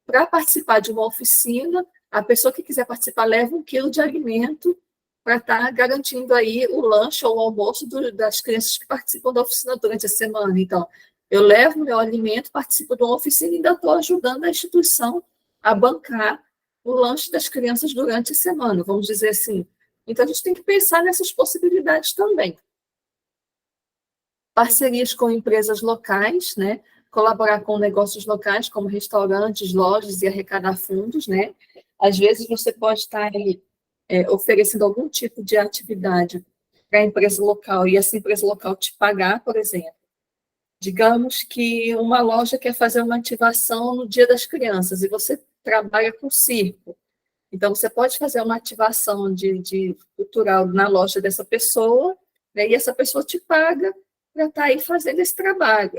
para participar de uma oficina, a pessoa que quiser participar leva 1 quilo de alimento para estar garantindo aí o lanche ou o almoço das crianças que participam da oficina durante a semana. Então, eu levo meu alimento, participo de uma oficina e ainda estou ajudando a instituição a bancar o lanche das crianças durante a semana, vamos dizer assim. Então, a gente tem que pensar nessas possibilidades também. Parcerias com empresas locais, né? Colaborar com negócios locais, como restaurantes, lojas e arrecadar fundos, né? Às vezes, você pode estar aí, oferecendo algum tipo de atividade para a empresa local e essa empresa local te pagar, por exemplo. Digamos que uma loja quer fazer uma ativação no Dia das Crianças e você trabalha com circo. Então, você pode fazer uma ativação de cultural na loja dessa pessoa, né, e essa pessoa te paga para estar aí fazendo esse trabalho.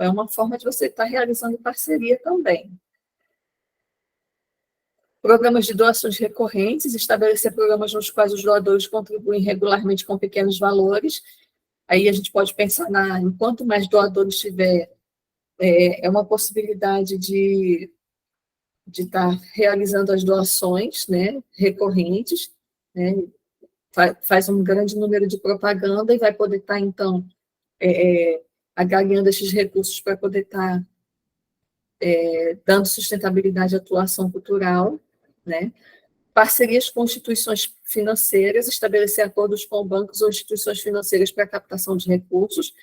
É uma forma de você estar realizando parceria também. Programas de doações recorrentes, estabelecer programas nos quais os doadores contribuem regularmente com pequenos valores. Aí a gente pode pensar em quanto mais doadores tiver, é uma possibilidade de estar realizando as doações, né, recorrentes, né, faz um grande número de propaganda e vai poder estar, então, agregando esses recursos para poder estar dando sustentabilidade à atuação cultural, né? Parcerias com instituições financeiras, estabelecer acordos com bancos ou instituições financeiras para captação de recursos.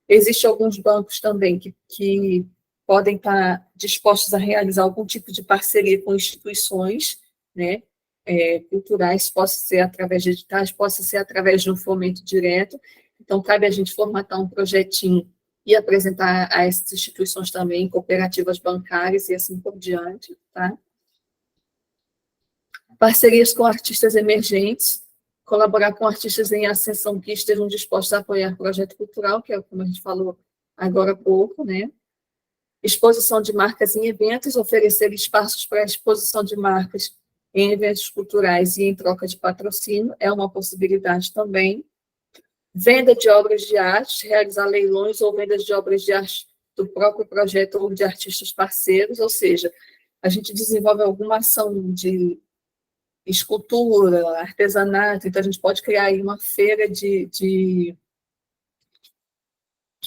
Existem alguns bancos também que podem estar dispostos a realizar algum tipo de parceria com instituições, né, culturais, possa ser através de editais, possa ser através de um fomento direto. Então, cabe a gente formatar um projetinho e apresentar a essas instituições também, cooperativas bancárias e assim por diante, tá? Parcerias com artistas emergentes, colaborar com artistas em ascensão que estejam dispostos a apoiar o projeto cultural, que é como a gente falou agora há pouco, né? Exposição de marcas em eventos, oferecer espaços para a exposição de marcas em eventos culturais e em troca de patrocínio, é uma possibilidade também. Venda de obras de arte, realizar leilões ou vendas de obras de arte do próprio projeto ou de artistas parceiros, ou seja, a gente desenvolve alguma ação de escultura, artesanato, então a gente pode criar aí uma feira que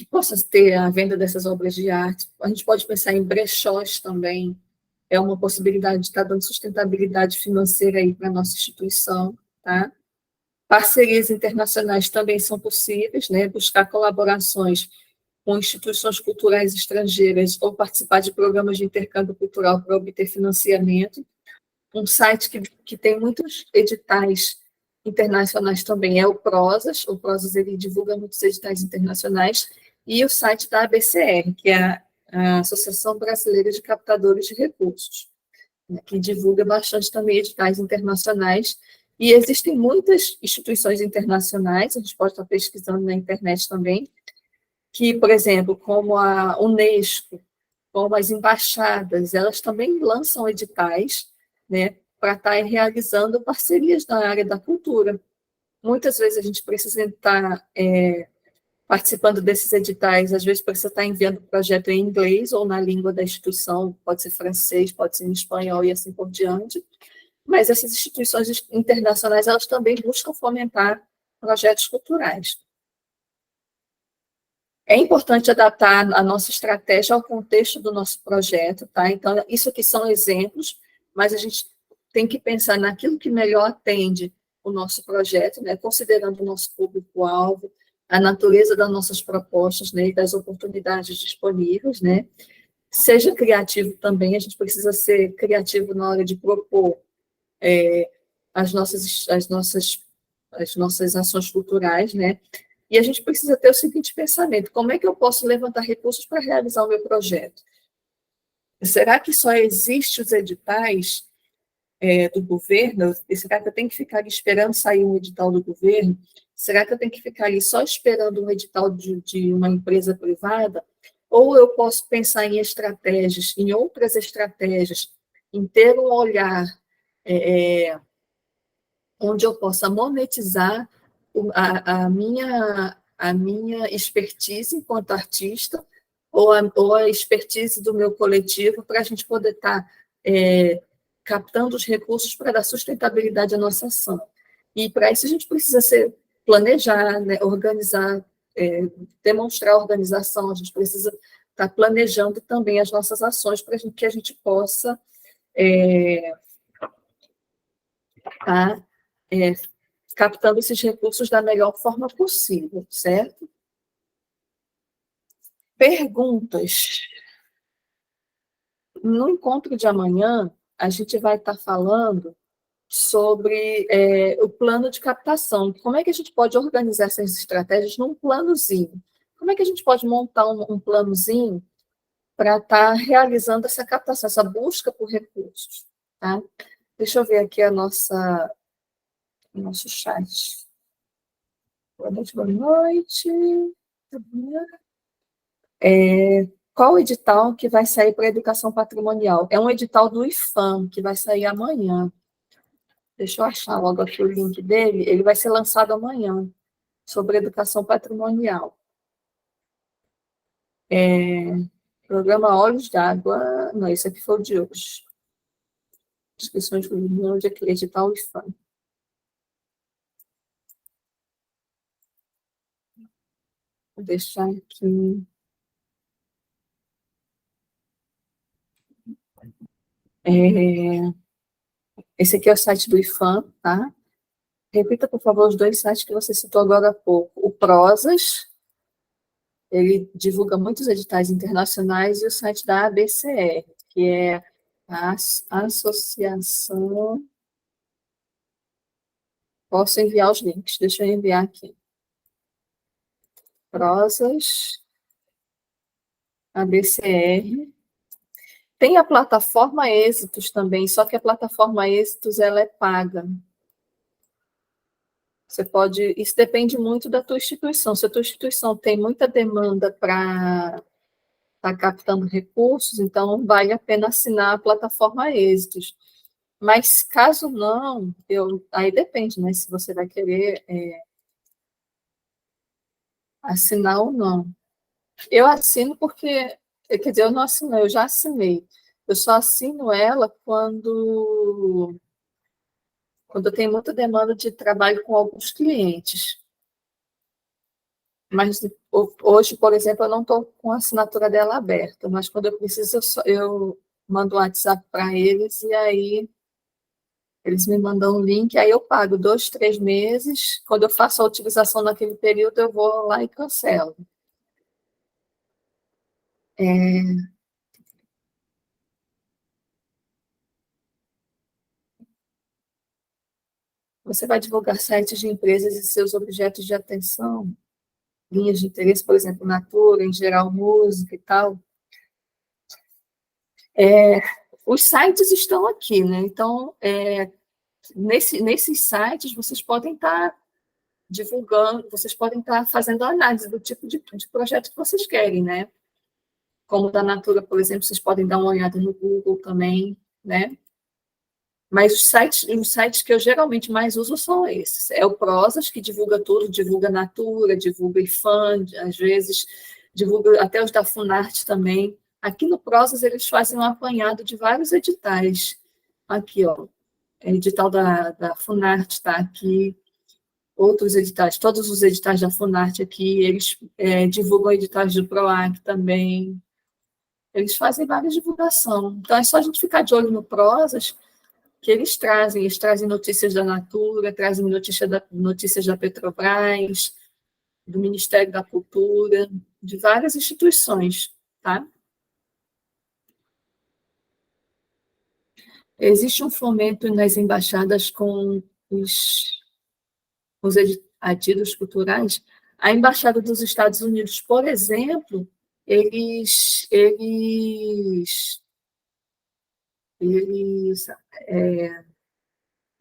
possa ter a venda dessas obras de arte. A gente pode pensar em brechós também, é uma possibilidade de estar dando sustentabilidade financeira aí para a nossa instituição, tá? Parcerias internacionais também são possíveis, né? Buscar colaborações com instituições culturais estrangeiras ou participar de programas de intercâmbio cultural para obter financiamento. Um site que tem muitos editais internacionais também é o Prozas. O Prozas ele divulga muitos editais internacionais, e o site da ABCR, que é a Associação Brasileira de Captadores de Recursos, né, que divulga bastante também editais internacionais. E existem muitas instituições internacionais, a gente pode estar pesquisando na internet também, que, por exemplo, como a Unesco, como as embaixadas, elas também lançam editais, né, para estar realizando parcerias na área da cultura. Muitas vezes a gente precisa estar participando desses editais, às vezes precisa estar enviando o projeto em inglês ou na língua da instituição, pode ser francês, pode ser em espanhol e assim por diante, mas essas instituições internacionais, elas também buscam fomentar projetos culturais. É importante adaptar a nossa estratégia ao contexto do nosso projeto, tá? Então, isso aqui são exemplos, mas a gente tem que pensar naquilo que melhor atende o nosso projeto, né? Considerando o nosso público-alvo, a natureza das nossas propostas, né? E das oportunidades disponíveis, né? Seja criativo também, a gente precisa ser criativo na hora de propor as nossas ações culturais, né? E a gente precisa ter o seguinte pensamento: como é que eu posso levantar recursos para realizar o meu projeto? Será que só existem os editais do governo? E será que eu tenho que ficar ali esperando sair um edital do governo? Será que eu tenho que ficar ali só esperando um edital de uma empresa privada? Ou eu posso pensar em estratégias, em outras estratégias, em ter um olhar onde eu possa monetizar a minha expertise enquanto artista, ou a expertise do meu coletivo, para a gente poder estar captando os recursos para dar sustentabilidade à nossa ação. E para isso a gente precisa planejar, né, organizar, demonstrar organização, a gente precisa estar planejando também as nossas ações para que a gente possa estar captando esses recursos da melhor forma possível, certo? Perguntas. No encontro de amanhã, a gente vai estar falando sobre o plano de captação. Como é que a gente pode organizar essas estratégias num planozinho? Como é que a gente pode montar um planozinho para estar realizando essa captação, essa busca por recursos? Tá? Deixa eu ver aqui o nosso chat. Boa noite, boa noite. Qual o edital que vai sair para a educação patrimonial? É um edital do IFAM, que vai sair amanhã. Deixa eu achar logo aqui o link dele. Ele vai ser lançado amanhã, sobre educação patrimonial. Programa Olhos d'Água. Não, esse aqui foi o de hoje. Inscrições do milhão de edital IFAM. Vou deixar aqui. Esse aqui é o site do IFAM, tá? Repita, por favor, os dois sites que você citou agora há pouco. O Prozas, ele divulga muitos editais internacionais, e o site da ABCR, que é a Associação... Posso enviar os links, deixa eu enviar aqui. Prozas, ABCR. Tem a plataforma Êxitos também, só que a plataforma Êxitos ela é paga. Você pode, isso depende muito da tua instituição. Se a tua instituição tem muita demanda para estar captando recursos, então vale a pena assinar a plataforma Êxitos. Mas caso não, aí depende, né? Se você vai querer assinar ou não. Eu assino porque, quer dizer, eu não assino, eu já assinei. Eu só assino ela quando eu tenho muita demanda de trabalho com alguns clientes. Mas hoje, por exemplo, eu não estou com a assinatura dela aberta, mas quando eu preciso, eu mando um WhatsApp para eles e aí eles me mandam um link, aí eu pago 2, 3 meses. Quando eu faço a utilização naquele período, eu vou lá e cancelo. Você vai divulgar sites de empresas e seus objetos de atenção, linhas de interesse, por exemplo, Natura, em geral, música e tal. Os sites estão aqui, né? Então, nesses sites, vocês podem estar divulgando, vocês podem estar fazendo análise do tipo de projeto que vocês querem, né? Como o da Natura, por exemplo, vocês podem dar uma olhada no Google também, né? Mas os sites que eu geralmente mais uso são esses. É o Prozas, que divulga tudo, divulga Natura, divulga IFAM, às vezes divulga até os da Funarte também. Aqui no Prozas eles fazem um apanhado de vários editais. Aqui, ó, edital da Funarte está aqui, outros editais, todos os editais da Funarte aqui, eles divulgam editais do PROAC também. Eles fazem várias divulgação. Então é só a gente ficar de olho no Prozas, que eles trazem notícias da Natura, trazem notícias da Petrobras, do Ministério da Cultura, de várias instituições, tá? Existe um fomento nas embaixadas com os adidos culturais. A Embaixada dos Estados Unidos, por exemplo, eles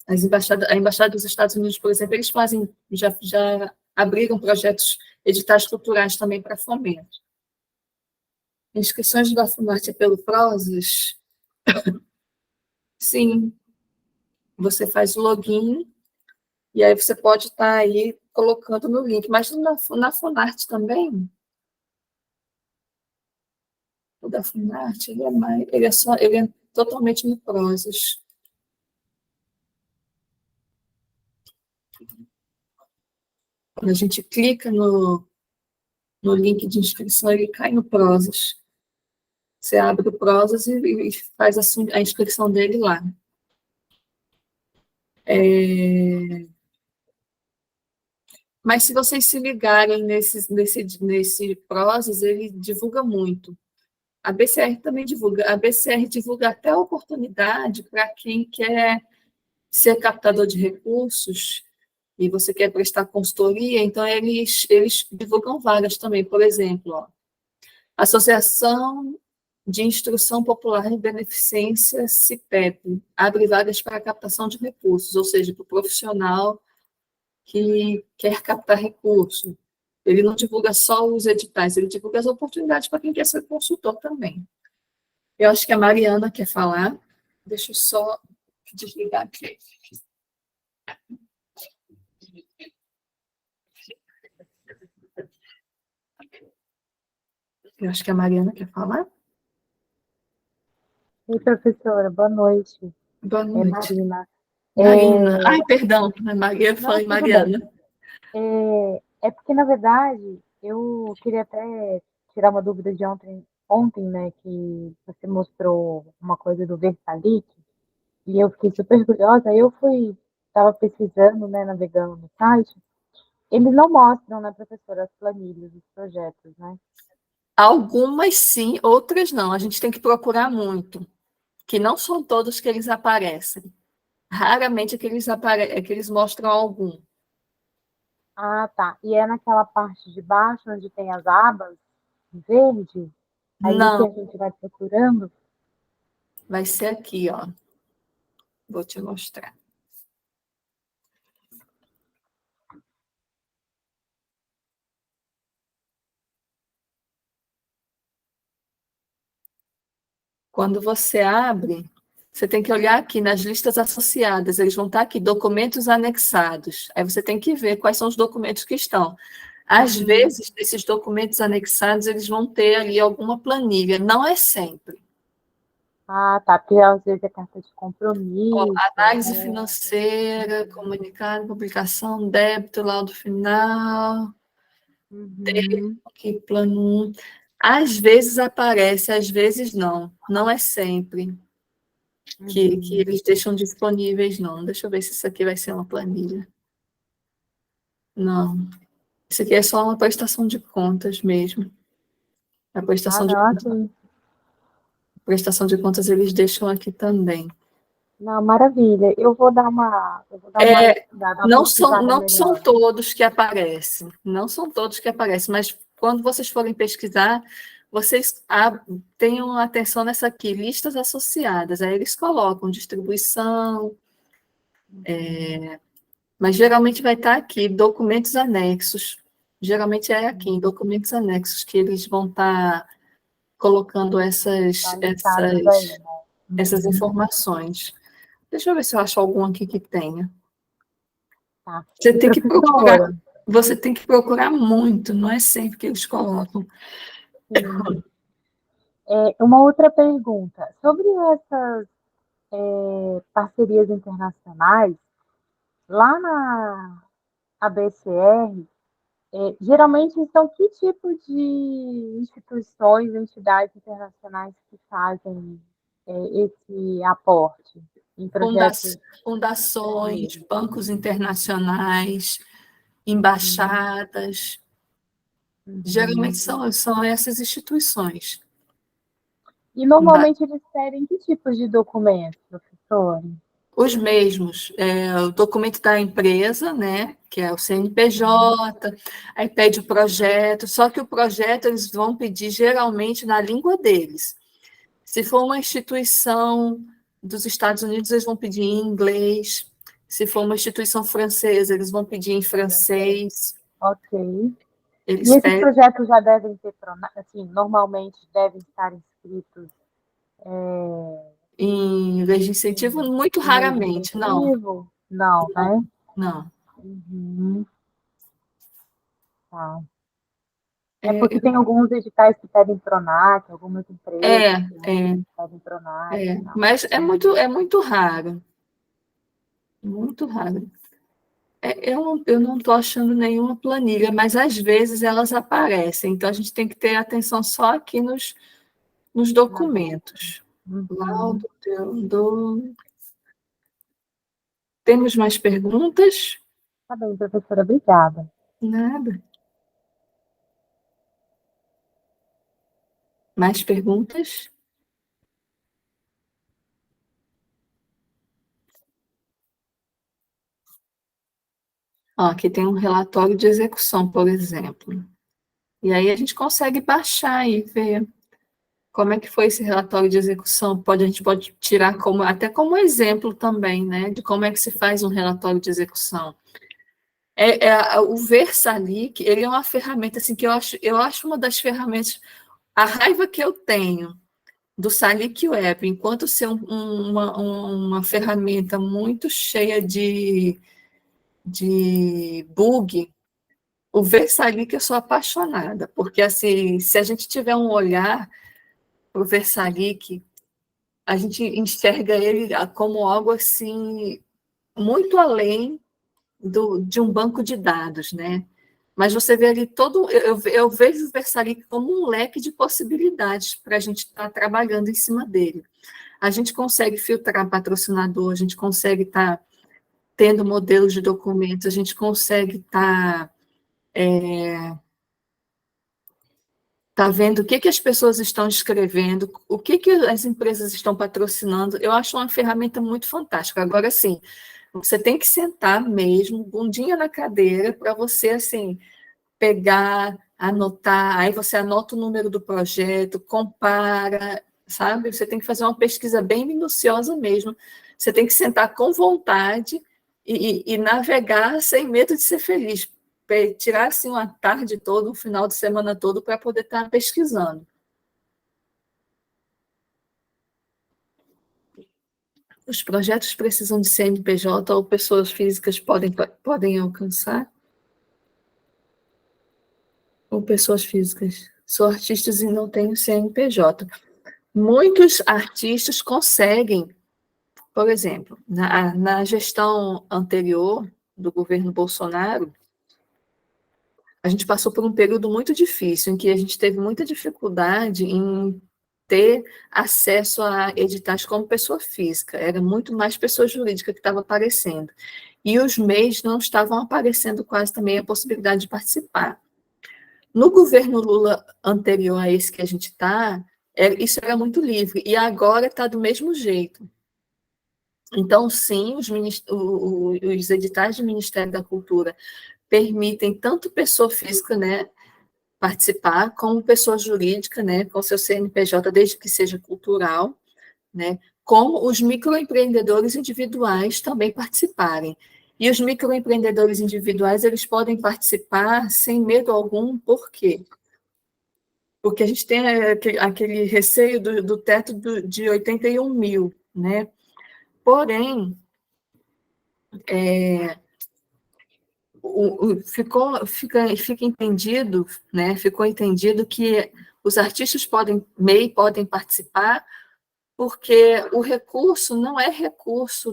a Embaixada dos Estados Unidos, por exemplo, eles já abriram projetos, editais culturais também para fomento. Inscrições da Funarte pelo Prozas, sim, você faz o login e aí você pode estar aí colocando no link, mas na Funarte também, o da Funarte, ele é totalmente no Prozas. Quando a gente clica no link de inscrição, ele cai no Prozas. Você abre o Prozas e faz a inscrição dele lá. Mas se vocês se ligarem nesse Prozas, ele divulga muito. A BCR também divulga. A BCR divulga até a oportunidade para quem quer ser captador de recursos e você quer prestar consultoria, então eles divulgam vagas também. Por exemplo, ó, Associação de Instrução Popular e Beneficência, CIPEP, abre vagas para captação de recursos, ou seja, para o profissional que quer captar recurso. Ele não divulga só os editais, ele divulga as oportunidades para quem quer ser consultor também. Eu acho que a Mariana quer falar. Deixa eu só desligar aqui. Eu acho que a Mariana quer falar. Oi, professora, boa noite. Boa É noite. Marina. Marina. Ai, perdão, Maria, Não, falei tudo bem. Mariana. É porque, na verdade, eu queria até tirar uma dúvida de ontem, né, que você mostrou uma coisa do Versalic, e eu fiquei super curiosa. Aí eu estava pesquisando, né, navegando no site. Eles não mostram, né, professora, as planilhas, os projetos, né? Algumas sim, outras não. A gente tem que procurar muito, que não são todos que eles aparecem. Raramente é que eles mostram algum. Ah, tá. E é naquela parte de baixo onde tem as abas verde, ali que Não, a gente vai procurando. vai ser aqui, ó. Vou te mostrar. Quando você abre, você tem que olhar aqui nas listas associadas, eles vão estar aqui, documentos anexados. Aí você tem que ver quais são os documentos que estão. Às vezes, desses documentos anexados, eles vão ter ali alguma planilha, não é sempre. Ah, tá, porque às vezes é carta de Ó, compromisso, análise né? financeira, comunicado, publicação, débito, laudo final, Uhum, aqui, plano 1. Às vezes aparece, às vezes não. Não é sempre que uhum. eles deixam disponíveis, não. Deixa eu ver se isso aqui vai ser uma planilha. Não. Isso aqui é só uma prestação de contas mesmo. A Ah, prestação de, não, assim, prestação de contas eles deixam aqui também. não, maravilha. Eu vou dar uma estudada, uma pesquisada Não são melhor. todos que aparecem, não são todos que aparecem, mas quando vocês forem pesquisar, vocês tenham atenção nessa aqui, listas associadas, aí eles colocam distribuição, mas geralmente vai estar aqui, documentos anexos, geralmente é aqui, em documentos anexos, que eles vão estar colocando Tá listados aí, né? essas Uhum, informações. Deixa eu ver se eu acho algum aqui que tenha. tá. Você E tem que procurar, professora, você tem que procurar muito, não é sempre que eles colocam. sim, uma outra pergunta. Sobre essas parcerias internacionais, lá na ABCR, geralmente são que tipo de instituições, entidades internacionais que fazem esse aporte em projetos Fundações, brasileiros? bancos internacionais, Uhum, embaixadas, geralmente uhum. são essas instituições. E normalmente eles pedem que tipos de documentos, professor? Os mesmos, o documento da empresa, né, que é o CNPJ, aí pede o projeto, só que o projeto eles vão pedir geralmente na língua deles. Se for uma instituição dos Estados Unidos, eles vão pedir em inglês. Se for uma instituição francesa, eles vão pedir em francês. Ok. E Eles esses pedem projetos já devem ter, assim, normalmente devem estar inscritos em vez de incentivo, muito em lei de raramente. Não, incentivo? Não, não, né? não. Uhum, tá. É É, porque tem alguns editais que pedem PRONAC, algumas empresas é, grandes que pedem PRONAC e tal. mas é muito raro, muito raro. Eu não estou achando nenhuma planilha, mas às vezes elas aparecem, então a gente tem que ter atenção só aqui nos Na base. documentos. Uhum. Laudo, temos mais perguntas? Tá bem, professora, obrigada. Nada. Mais perguntas? Ó, aqui tem um relatório de execução, por exemplo. E aí a gente consegue baixar e ver como é que foi esse relatório de execução. A gente pode tirar até como exemplo também, né, de como é que se faz um relatório de execução. O Versalic, ele é uma ferramenta assim que eu acho uma das ferramentas. A raiva que eu tenho do Salic Web, enquanto ser uma ferramenta muito cheia de bug, o Versalic eu sou apaixonada, porque assim, se a gente tiver um olhar para o Versalic, a gente enxerga ele como algo assim muito além de um banco de dados, né? Mas você vê ali eu vejo o Versalic como um leque de possibilidades para a gente estar trabalhando em cima dele. A gente consegue filtrar patrocinador, a gente consegue estar tendo modelos de documentos, a gente consegue estar tá vendo o que, que as pessoas estão escrevendo, o que, que as empresas estão patrocinando. Eu acho uma ferramenta muito fantástica. Agora, sim, você tem que sentar mesmo, bundinha na cadeira, para você, assim, pegar, anotar, aí você anota o número do projeto, compara, sabe? Você tem que fazer uma pesquisa bem minuciosa mesmo. Você tem que sentar com vontade e navegar sem medo de ser feliz. Tirar assim, uma tarde toda, um final de semana todo, para poder estar pesquisando. Os projetos precisam de CNPJ ou pessoas físicas podem alcançar? Ou pessoas físicas. Sou artista e não tenho CNPJ. Muitos artistas conseguem, por exemplo, na gestão anterior do governo Bolsonaro, a gente passou por um período muito difícil, em que a gente teve muita dificuldade em ter acesso a editais como pessoa física, era muito mais pessoa jurídica que estava aparecendo. E os MEIs não estavam aparecendo quase também a possibilidade de participar. No governo Lula anterior a esse que a gente está, isso era muito livre, e agora está do mesmo jeito. Então, sim, os editais do Ministério da Cultura permitem tanto pessoa física, né, participar, como pessoa jurídica, né, com seu CNPJ, desde que seja cultural, né, como os microempreendedores individuais também participarem. E os microempreendedores individuais, eles podem participar sem medo algum, por quê? Porque a gente tem aquele receio do teto de 81 mil, né? Porém, fica entendido, né? Ficou entendido que os artistas MEI podem participar, porque o recurso não é recurso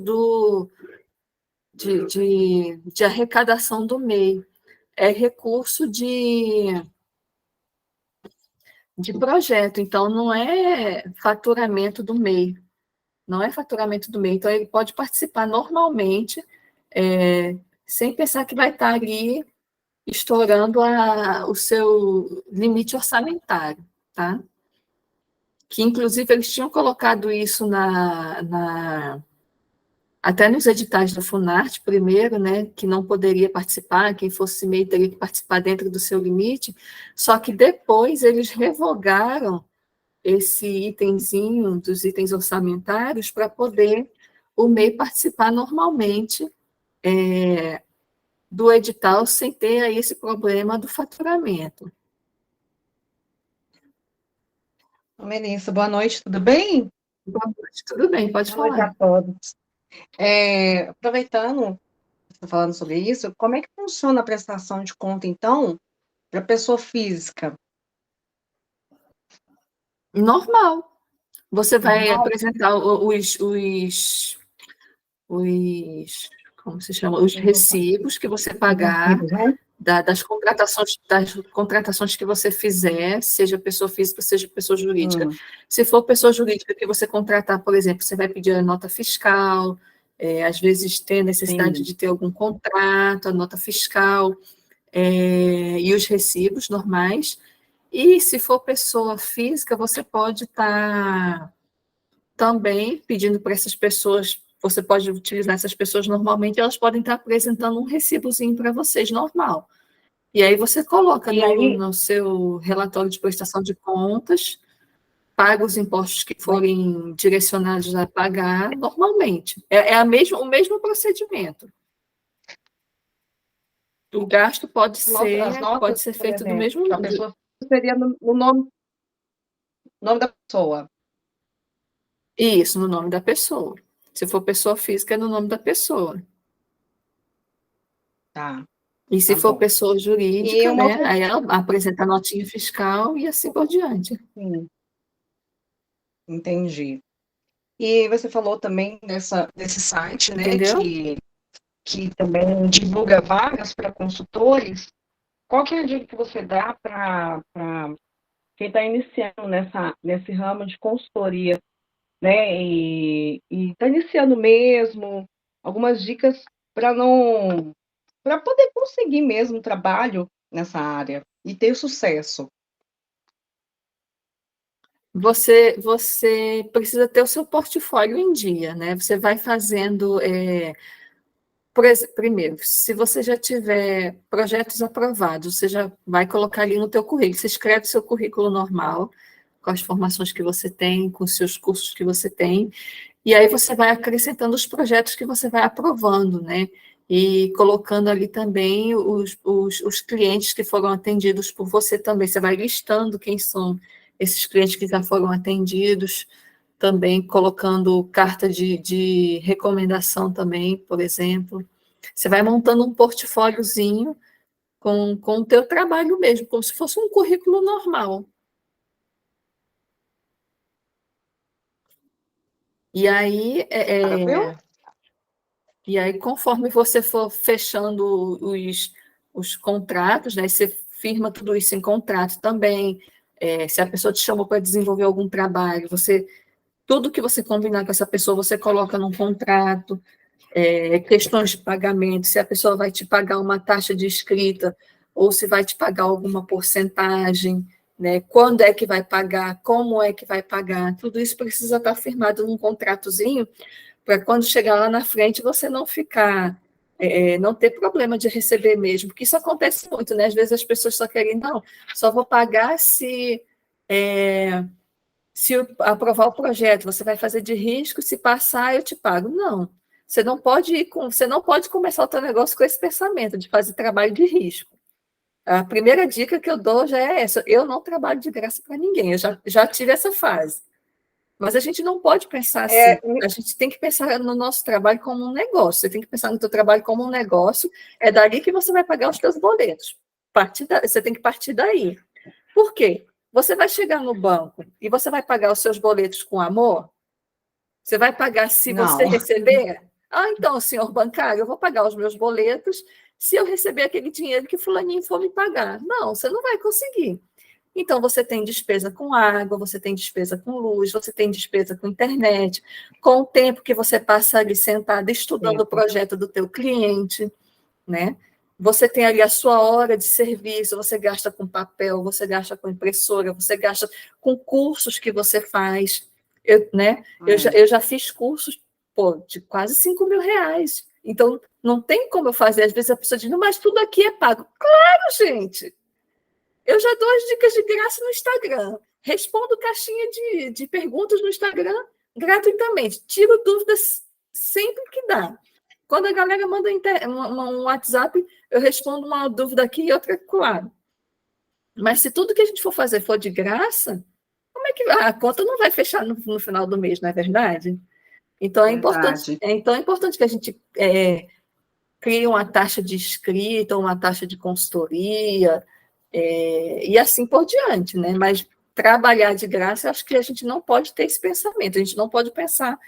de arrecadação do MEI, é recurso de projeto, então não é faturamento do MEI, não é faturamento do MEI, então ele pode participar normalmente, sem pensar que vai estar ali estourando o seu limite orçamentário, tá? Que, inclusive, eles tinham colocado isso até nos editais da Funarte, primeiro, né, que não poderia participar, quem fosse MEI teria que participar dentro do seu limite, só que depois eles revogaram esse itemzinho dos itens orçamentários para poder o MEI participar normalmente do edital sem ter aí esse problema do faturamento. Melissa, boa noite, tudo bem? Boa noite, tudo bem, pode Boa noite a falar. todos. Aproveitando, você está falando sobre isso, como é que funciona a prestação de conta, então, para pessoa física? Normal. Você vai Normal? apresentar como se chama? Os recibos que você pagar Né? das contratações que você fizer, seja pessoa física, seja pessoa jurídica. Hum, Se for pessoa jurídica que você contratar, por exemplo, você vai pedir a nota fiscal, às vezes tem a necessidade sim. de ter algum contrato, a nota fiscal, e os recibos normais. E se for pessoa física, você pode estar também pedindo para essas pessoas, você pode utilizar essas pessoas normalmente, elas podem estar apresentando um recibozinho para vocês, normal. E aí você coloca E aí, no seu relatório de prestação de contas, paga os impostos que forem direcionados a pagar normalmente. O mesmo procedimento. O gasto as pode notas, ser por feito do exemplo, mesmo. a pessoa seria no nome da pessoa. Isso, no nome da pessoa. Se for pessoa física, é no nome da pessoa. Tá, E se tá for bom. pessoa E jurídica, uma né, outra, aí ela apresenta a notinha fiscal e assim por diante. sim, entendi. E você falou também desse site, né, Entendeu? que também divulga vagas para consultores. Qual que é a dica que você dá para quem está iniciando nesse ramo de consultoria, né? E está iniciando mesmo, algumas dicas para poder conseguir mesmo trabalho nessa área e ter sucesso. Você precisa ter o seu portfólio em dia, né? Você vai fazendo. Primeiro, se você já tiver projetos aprovados, você já vai colocar ali no teu currículo. Você escreve seu currículo normal, com as formações que você tem, com os seus cursos que você tem, e aí você vai acrescentando os projetos que você vai aprovando, né? E colocando ali também os clientes que foram atendidos por você também. Você vai listando quem são esses clientes que já foram atendidos, também colocando carta de recomendação também, por exemplo. Você vai montando um portfóliozinho com o teu trabalho mesmo, como se fosse um currículo normal. E aí, Viu? e aí, conforme você for fechando os contratos, né, você firma tudo isso em contrato também. Se a pessoa te chamou para desenvolver algum trabalho, tudo que você combinar com essa pessoa, você coloca num contrato. Questões de pagamento, se a pessoa vai te pagar uma taxa de escrita ou se vai te pagar alguma porcentagem, né? Quando é que vai pagar, como é que vai pagar, tudo isso precisa estar firmado num contratozinho para quando chegar lá na frente você não ficar, não ter problema de receber mesmo, porque isso acontece muito, né? Às vezes as pessoas só querem, não, só vou pagar se eu aprovar o projeto, você vai fazer de risco, se passar, eu te pago. Não. Você não pode começar o teu negócio com esse pensamento de fazer trabalho de risco. A primeira dica que eu dou já é essa: eu não trabalho de graça para ninguém, eu já tive essa fase. Mas a gente não pode pensar assim. A gente tem que pensar no nosso trabalho como um negócio. Você tem que pensar no teu trabalho como um negócio. É dali que você vai pagar os teus boletos. Você tem que partir daí. Por quê? Você vai chegar no banco e você vai pagar os seus boletos com amor? Você vai pagar se você Não. receber? Ah, então, senhor bancário, eu vou pagar os meus boletos se eu receber aquele dinheiro que fulaninho for me pagar. Não, você não vai conseguir. Então, você tem despesa com água, você tem despesa com luz, você tem despesa com internet, com o tempo que você passa ali sentada estudando o projeto do teu cliente, né? Você tem ali a sua hora de serviço, você gasta com papel, você gasta com impressora, você gasta com cursos que você faz. Né? Eu já fiz cursos, pô, de quase 5.000 reais. Então, não tem como eu fazer. Às vezes a pessoa diz, não, mas tudo aqui é pago. Claro, gente! Eu já dou as dicas de graça no Instagram. Respondo caixinha de perguntas no Instagram gratuitamente. Tiro dúvidas sempre que dá. Quando a galera manda um WhatsApp, eu respondo uma dúvida aqui e outra lá. Mas se tudo que a gente for fazer for de graça, como é que a conta não vai fechar no final do mês, não é verdade? Então é importante que a gente crie uma taxa de escrita, uma taxa de consultoria, e assim por diante, né? Mas trabalhar de graça, eu acho que a gente não pode ter esse pensamento, a gente não pode pensar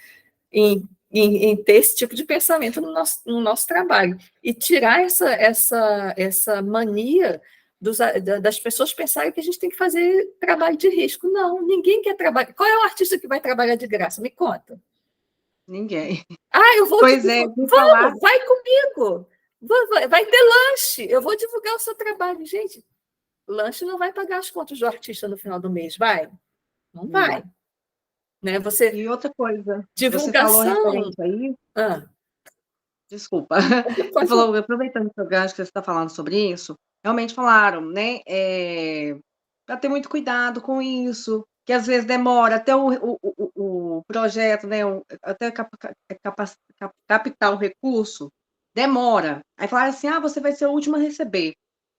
em ter esse tipo de pensamento no nosso trabalho. E tirar essa mania das pessoas pensarem que a gente tem que fazer trabalho de risco. Não, ninguém quer trabalhar. Qual é o artista que vai trabalhar de graça? Me conta. Ninguém. Ah, eu vou Pois Vamos, vai comigo. Vai ter lanche. Eu vou divulgar o seu trabalho. Gente, lanche não vai pagar as contas do artista no final do mês, vai? Não vai. Né? E outra coisa, você falou Divulgação. referente aí. Ah, Desculpa. Você falou, aproveitando o seu gancho que você está falando sobre isso, realmente falaram, né? Para ter muito cuidado com isso, que às vezes demora até o projeto, né? Até captar o recurso, demora. Aí falaram assim: ah, você vai ser o último a receber.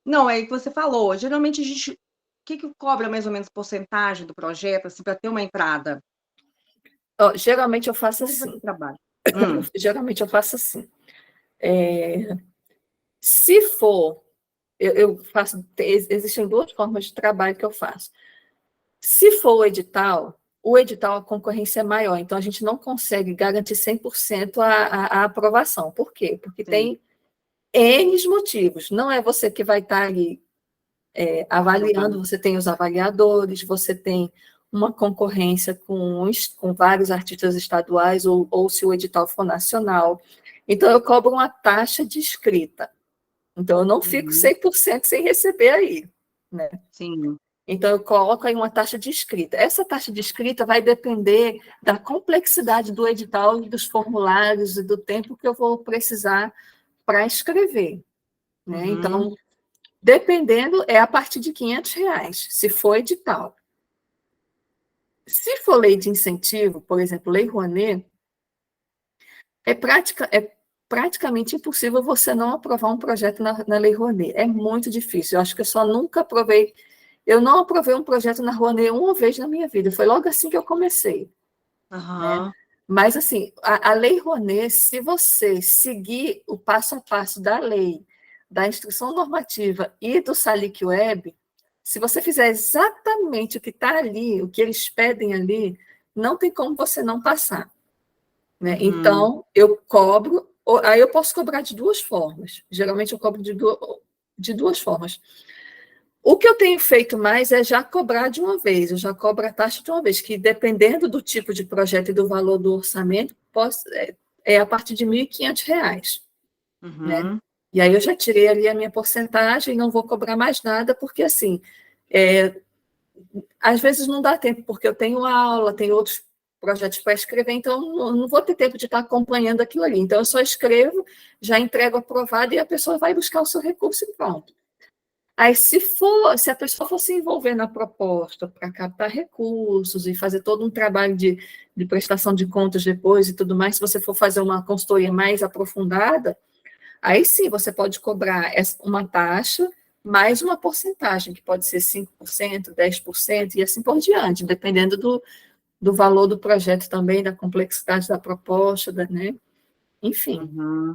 Não, é o que você falou. Geralmente a gente. O que cobra mais ou menos porcentagem do projeto, assim, para ter uma entrada? Geralmente eu faço assim. Trabalho. Geralmente eu faço assim. Se for, eu faço. Existem duas formas de trabalho que eu faço. Se for o edital a concorrência é maior, então a gente não consegue garantir 100% a aprovação. Por quê? Porque tem N motivos. Não é você que vai estar ali avaliando, você tem os avaliadores, você tem uma concorrência com vários artistas estaduais, ou se o edital for nacional. Então, eu cobro uma taxa de escrita. Então, eu não fico 100% sem receber aí. Né? Sim. Então, eu coloco aí uma taxa de escrita. Essa taxa de escrita vai depender da complexidade do edital, dos formulários e do tempo que eu vou precisar para escrever. Né? Então, dependendo, é a partir de R$ 500, se for edital. Se for lei de incentivo, por exemplo, Lei Rouanet, é praticamente impossível você não aprovar um projeto na Lei Rouanet. É muito difícil. Eu acho que eu não aprovei um projeto na Rouanet uma vez na minha vida. Foi logo assim que eu comecei, né? Aham. Mas, assim, a Lei Rouanet, se você seguir o passo a passo da lei, da instrução normativa e do Salic Web, se você fizer exatamente o que está ali, o que eles pedem ali, não tem como você não passar, né? Uhum. Então, eu cobro, aí eu posso cobrar de duas formas. Geralmente eu cobro de duas formas. O que eu tenho feito mais é já cobrar de uma vez, eu já cobro a taxa de uma vez, que dependendo do tipo de projeto e do valor do orçamento, é a partir de R$ 1.500, né? Uhum. E aí eu já tirei ali a minha porcentagem, não vou cobrar mais nada, porque assim, é, às vezes não dá tempo, porque eu tenho aula, tenho outros projetos para escrever, então não vou ter tempo de estar acompanhando aquilo ali. Então eu só escrevo, já entrego aprovado e a pessoa vai buscar o seu recurso e pronto. Aí, se a pessoa for se envolver na proposta para captar recursos e fazer todo um trabalho de prestação de contas depois e tudo mais, se você for fazer uma consultoria mais aprofundada, aí sim você pode cobrar uma taxa mais uma porcentagem, que pode ser 5%, 10% e assim por diante, dependendo do valor do projeto também, da complexidade da proposta, né? Enfim. Uhum.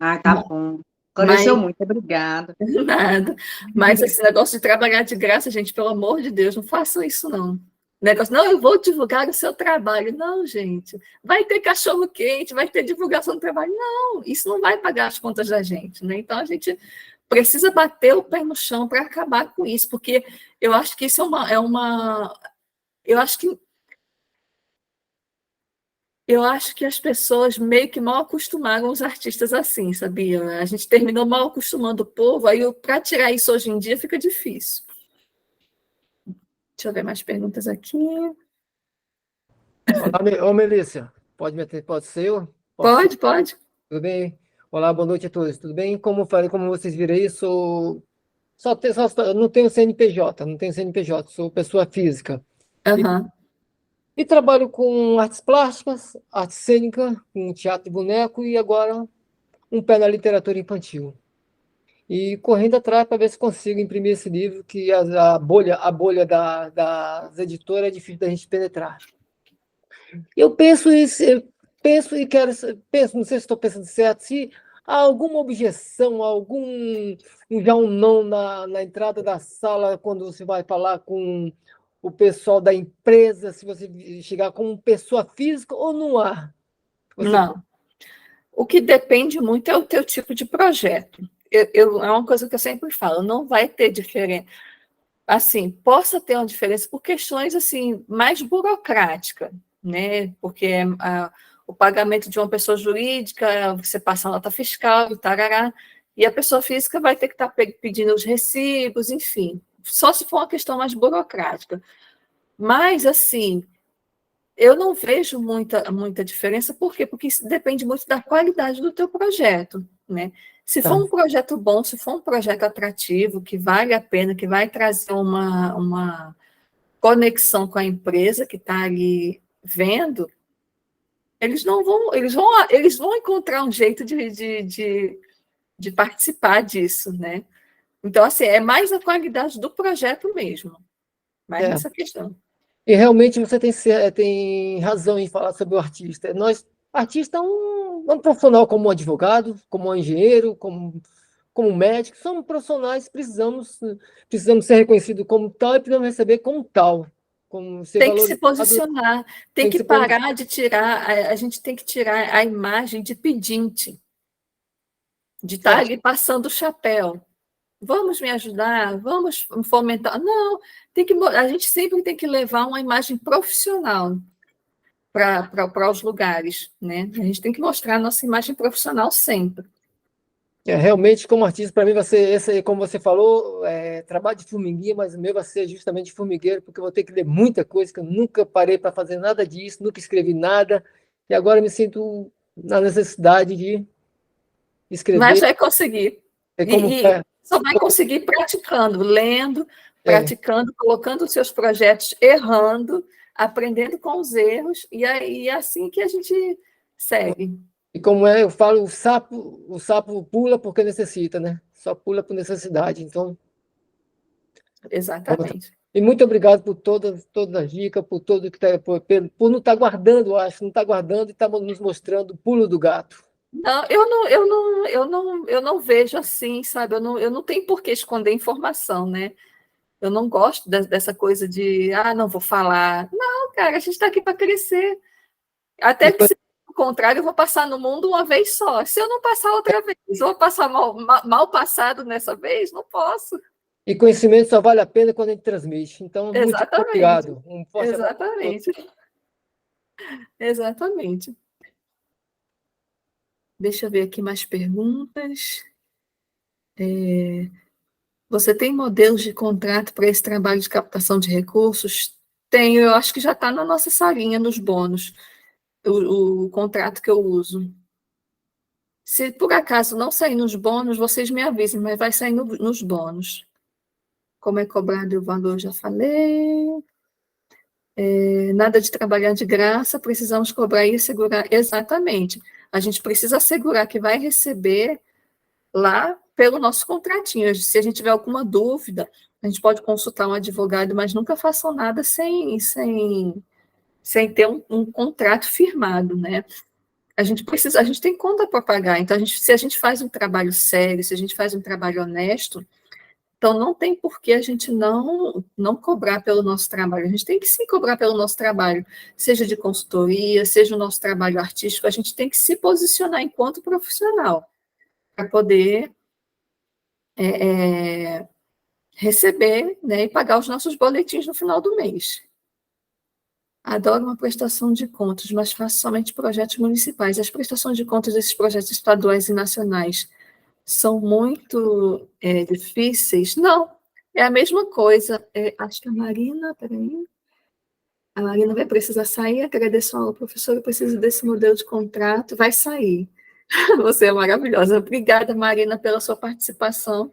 Ah, tá bom. Esclareceu Mas muito, obrigada. nada. Mas esse negócio de trabalhar de graça, gente, pelo amor de Deus, não façam isso, não. Negócio, não, eu vou divulgar o seu trabalho. Não, gente. Vai ter cachorro-quente, vai ter divulgação do trabalho. Não, isso não vai pagar as contas da gente, né? Então, a gente precisa bater o pé no chão para acabar com isso, porque eu acho que isso eu acho que as pessoas meio que mal acostumaram os artistas assim, sabia? A gente terminou mal acostumando o povo, aí para tirar isso hoje em dia fica difícil. Deixa eu ver mais perguntas aqui. Olá, ô Melícia, pode me atender? Pode ser eu? Posso ser? Pode, pode. Tudo bem? Olá, boa noite a todos, tudo bem? Como eu falei, como vocês viram aí, não tenho CNPJ, não tenho CNPJ, sou pessoa física. E, Aham. e trabalho com artes plásticas, arte cênica, com teatro de boneco e agora um pé na literatura infantil. E correndo atrás para ver se consigo imprimir esse livro, que a bolha das editoras é difícil da gente penetrar. Eu penso isso, não sei se estou pensando certo, se há alguma objeção, já um não na entrada da sala, quando você vai falar com o pessoal da empresa, se você chegar como pessoa física ou não há. Você, Não. O que depende muito é o teu tipo de projeto. É uma coisa que eu sempre falo, não vai ter diferença. Assim, possa ter uma diferença por questões assim mais burocráticas, né? Porque o pagamento de uma pessoa jurídica, você passa a nota fiscal e tarará, e a pessoa física vai ter que estar pedindo os recibos, enfim. Só se for uma questão mais burocrática. Mas, assim, eu não vejo muita diferença, por quê? Porque isso depende muito da qualidade do teu projeto, né? Se for tá. um projeto bom, se for um projeto atrativo, que vale a pena, que vai trazer uma conexão com a empresa que está ali vendo, eles vão encontrar um jeito de participar disso, né? Então, assim, é mais a qualidade do projeto mesmo, mais É. nessa questão. E realmente você tem razão em falar sobre o artista. Artista é um profissional como um advogado, como um engenheiro, como médico, somos profissionais, precisamos ser reconhecidos como tal e precisamos receber como tal, como ser Tem que se valorizado, posicionar, tem tem que que se posicionar. parar de tirar, a gente tem que tirar a imagem de pedinte, de estar ali passando o chapéu. Vamos me ajudar, vamos fomentar. Não, a gente sempre tem que levar uma imagem profissional para os lugares, né? A gente tem que mostrar a nossa imagem profissional sempre. Realmente, como artista, para mim vai ser esse, aí, como você falou, trabalho de formiguinha, mas o meu vai ser justamente formigueiro, porque eu vou ter que ler muita coisa, que eu nunca parei para fazer nada disso, nunca escrevi nada, e agora me sinto na necessidade de Mas escrever. vai conseguir. É como, E só vai conseguir praticando, lendo, é, praticando, colocando os seus projetos, errando, aprendendo com os erros, e aí é assim que a gente segue. E como eu falo, o sapo pula porque necessita, né? Só pula por necessidade. Então, Exatamente. e muito obrigado por todas as dicas, por tudo que tá, por não estar guardando, acho, não estar guardando e estar nos mostrando o pulo do gato. Não, eu não vejo assim, sabe? Eu não tenho por que esconder informação, né? Eu não gosto dessa coisa de, não vou falar. Não, cara, a gente está aqui para crescer. Até que, se ao contrário, eu vou passar no mundo uma vez só. Se eu não passar outra vez, eu vou passar mal passado nessa vez? Não posso. E conhecimento só vale a pena quando a gente transmite. Então, muito Exatamente. obrigado. Um forte abraço. Exatamente. Exatamente. Deixa eu ver aqui mais perguntas. Você tem modelos de contrato para esse trabalho de captação de recursos? Tenho, eu acho que já está na nossa salinha, nos bônus, o contrato que eu uso. Se por acaso não sair nos bônus, vocês me avisem, mas vai sair nos bônus. Como é cobrado o valor, já falei. Nada de trabalhar de graça, precisamos cobrar e assegurar. Exatamente. A gente precisa assegurar que vai receber lá pelo nosso contratinho. Se a gente tiver alguma dúvida, a gente pode consultar um advogado, mas nunca façam nada sem ter um contrato firmado, né? A gente tem conta para pagar, então se a gente faz um trabalho sério, se a gente faz um trabalho honesto, então não tem por que a gente não cobrar pelo nosso trabalho. A gente tem que sim cobrar pelo nosso trabalho, seja de consultoria, seja o nosso trabalho artístico, a gente tem que se posicionar enquanto profissional para poder receber, né, e pagar os nossos boletins no final do mês. Adoro uma prestação de contas, mas faço somente projetos municipais. As prestações de contas desses projetos estaduais e nacionais são muito difíceis? Não, é a mesma coisa. Acho que a Marina, peraí. A Marina vai precisar sair. Agradeço ao professor, eu preciso desse modelo de contrato. Vai sair. Você é maravilhosa. Obrigada, Marina, pela sua participação.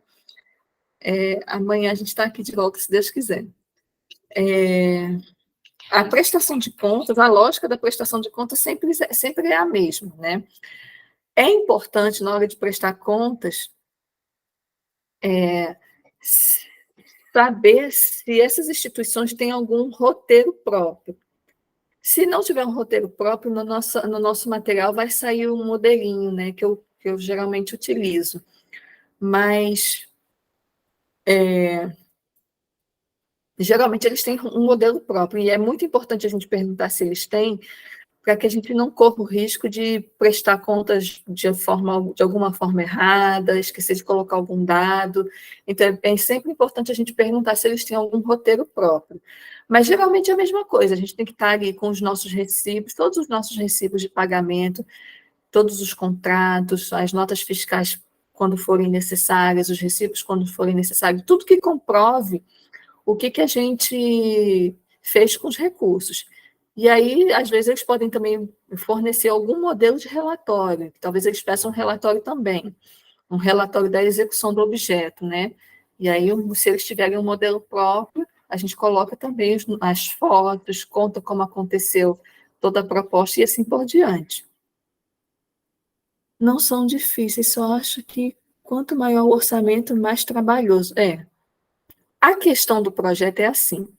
Amanhã a gente está aqui de volta, se Deus quiser. A prestação de contas, a lógica da prestação de contas sempre é a mesma, né? É importante, na hora de prestar contas, saber se essas instituições têm algum roteiro próprio. Se não tiver um roteiro próprio, no nosso material vai sair um modelinho, né, que eu geralmente utilizo. Mas, geralmente, eles têm um modelo próprio, e é muito importante a gente perguntar se eles têm, para que a gente não corra o risco de prestar contas de alguma forma errada, esquecer de colocar algum dado. Então, é sempre importante a gente perguntar se eles têm algum roteiro próprio. Mas, geralmente, é a mesma coisa. A gente tem que estar ali com os nossos recibos, todos os nossos recibos de pagamento, todos os contratos, as notas fiscais quando forem necessárias, os recibos quando forem necessários, tudo que comprove o que a gente fez com os recursos. E aí, às vezes, eles podem também fornecer algum modelo de relatório, talvez eles peçam um relatório também, um relatório da execução do objeto, né? E aí, se eles tiverem um modelo próprio, a gente coloca também as fotos, conta como aconteceu toda a proposta e assim por diante. Não são difíceis, só acho que quanto maior o orçamento, mais trabalhoso. A questão do projeto é assim.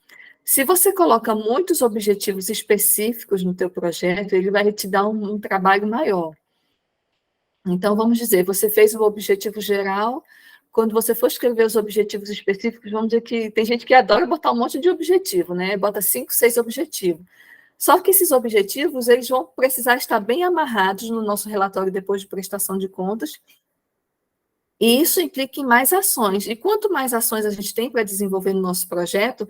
Se você coloca muitos objetivos específicos no teu projeto, ele vai te dar um trabalho maior. Então, vamos dizer, você fez o objetivo geral, quando você for escrever os objetivos específicos, vamos dizer que tem gente que adora botar um monte de objetivo, né? Bota 5, 6 objetivos. Só que esses objetivos, eles vão precisar estar bem amarrados no nosso relatório depois de prestação de contas, e isso implica em mais ações. E quanto mais ações a gente tem para desenvolver no nosso projeto,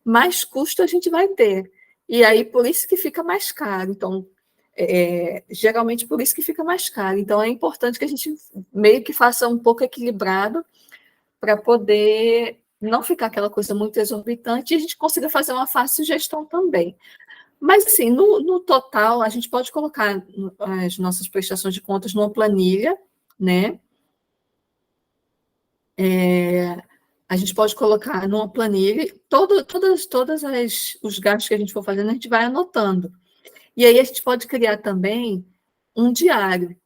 mais custo a gente vai ter. E aí, por isso que fica mais caro. Então, geralmente, por isso que fica mais caro. Então, é importante que a gente meio que faça um pouco equilibrado para poder não ficar aquela coisa muito exorbitante e a gente consiga fazer uma fácil gestão também. Mas, assim, no total, a gente pode colocar as nossas prestações de contas numa planilha, né? A gente pode colocar numa planilha, todas os gastos que a gente for fazendo, a gente vai anotando. E aí a gente pode criar também um diário,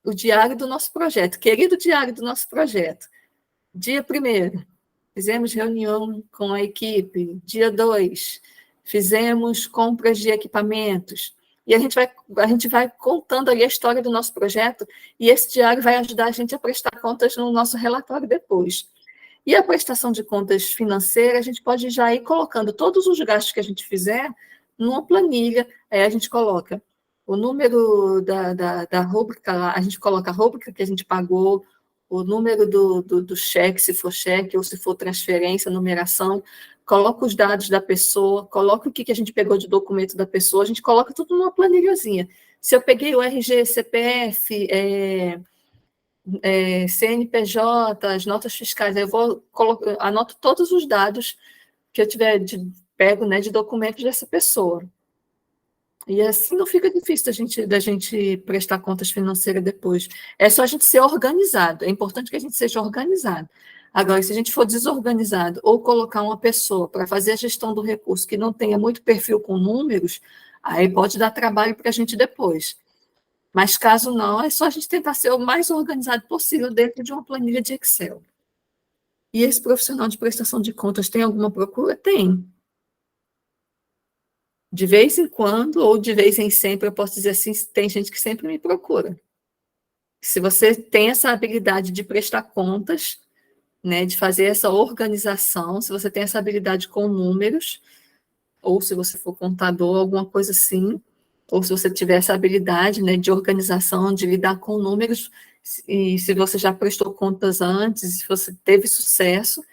o diário do nosso projeto, querido diário do nosso projeto. Dia 1º, fizemos reunião com a equipe. Dia 2, fizemos compras de equipamentos. E a gente vai contando ali a história do nosso projeto, e esse diário vai ajudar a gente a prestar contas no nosso relatório depois. E a prestação de contas financeira, a gente pode já ir colocando todos os gastos que a gente fizer numa planilha. Aí a gente coloca o número da rúbrica lá, a gente coloca a rúbrica que a gente pagou, o número do cheque, se for cheque, ou se for transferência, numeração, coloca os dados da pessoa, coloca o que a gente pegou de documento da pessoa, a gente coloca tudo numa planilhazinha. Se eu peguei o RG, CPF, CNPJ, as notas fiscais, eu anoto todos os dados que eu tiver pego, né, de documentos dessa pessoa. E assim não fica difícil da gente prestar contas financeiras depois. É só a gente ser organizado. É importante que a gente seja organizado. Agora, se a gente for desorganizado ou colocar uma pessoa para fazer a gestão do recurso que não tenha muito perfil com números, aí pode dar trabalho para a gente depois. Mas caso não, é só a gente tentar ser o mais organizado possível dentro de uma planilha de Excel. E esse profissional de prestação de contas tem alguma procura? Tem. De vez em quando, ou de vez em sempre, eu posso dizer assim, tem gente que sempre me procura. Se você tem essa habilidade de prestar contas, né, de fazer essa organização, se você tem essa habilidade com números, ou se você for contador, alguma coisa assim, ou se você tiver essa habilidade, né, de organização, de lidar com números, e se você já prestou contas antes, se você teve sucesso,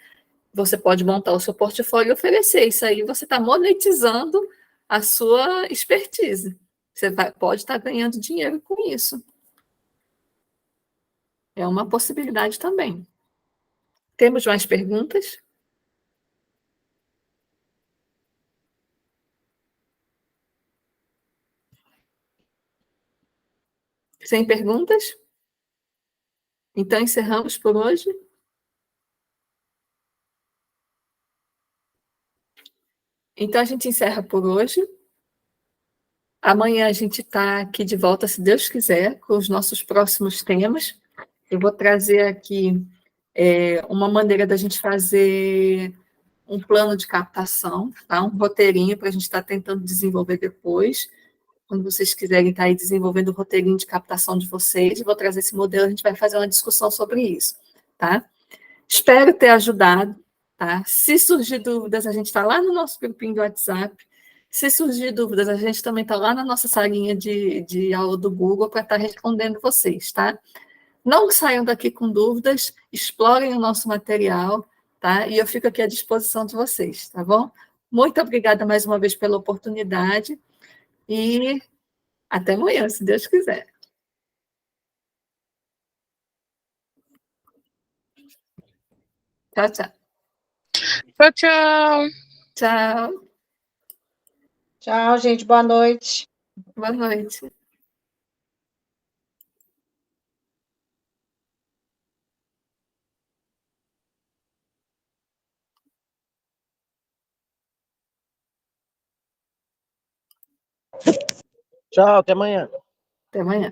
você pode montar o seu portfólio e oferecer. Isso aí você está monetizando a sua expertise. Você pode estar ganhando dinheiro com isso. É uma possibilidade também. Temos mais perguntas? Sem perguntas? Então, encerramos por hoje. Então, a gente encerra por hoje. Amanhã a gente está aqui de volta, se Deus quiser, com os nossos próximos temas. Eu vou trazer aqui uma maneira da gente fazer um plano de captação, tá? Um roteirinho para a gente estar tentando desenvolver depois. Quando vocês quiserem estar aí desenvolvendo o roteirinho de captação de vocês, eu vou trazer esse modelo, a gente vai fazer uma discussão sobre isso, tá? Espero ter ajudado, tá? Se surgir dúvidas, a gente está lá no nosso grupinho do WhatsApp. Se surgir dúvidas, a gente também está lá na nossa salinha de aula do Google para estar respondendo vocês, tá? Não saiam daqui com dúvidas, explorem o nosso material, tá? E eu fico aqui à disposição de vocês, tá bom? Muito obrigada mais uma vez pela oportunidade e até amanhã, se Deus quiser. Tchau, tchau. Tchau, tchau. Tchau. Tchau, gente. Boa noite. Boa noite. Tchau, até amanhã. Até amanhã.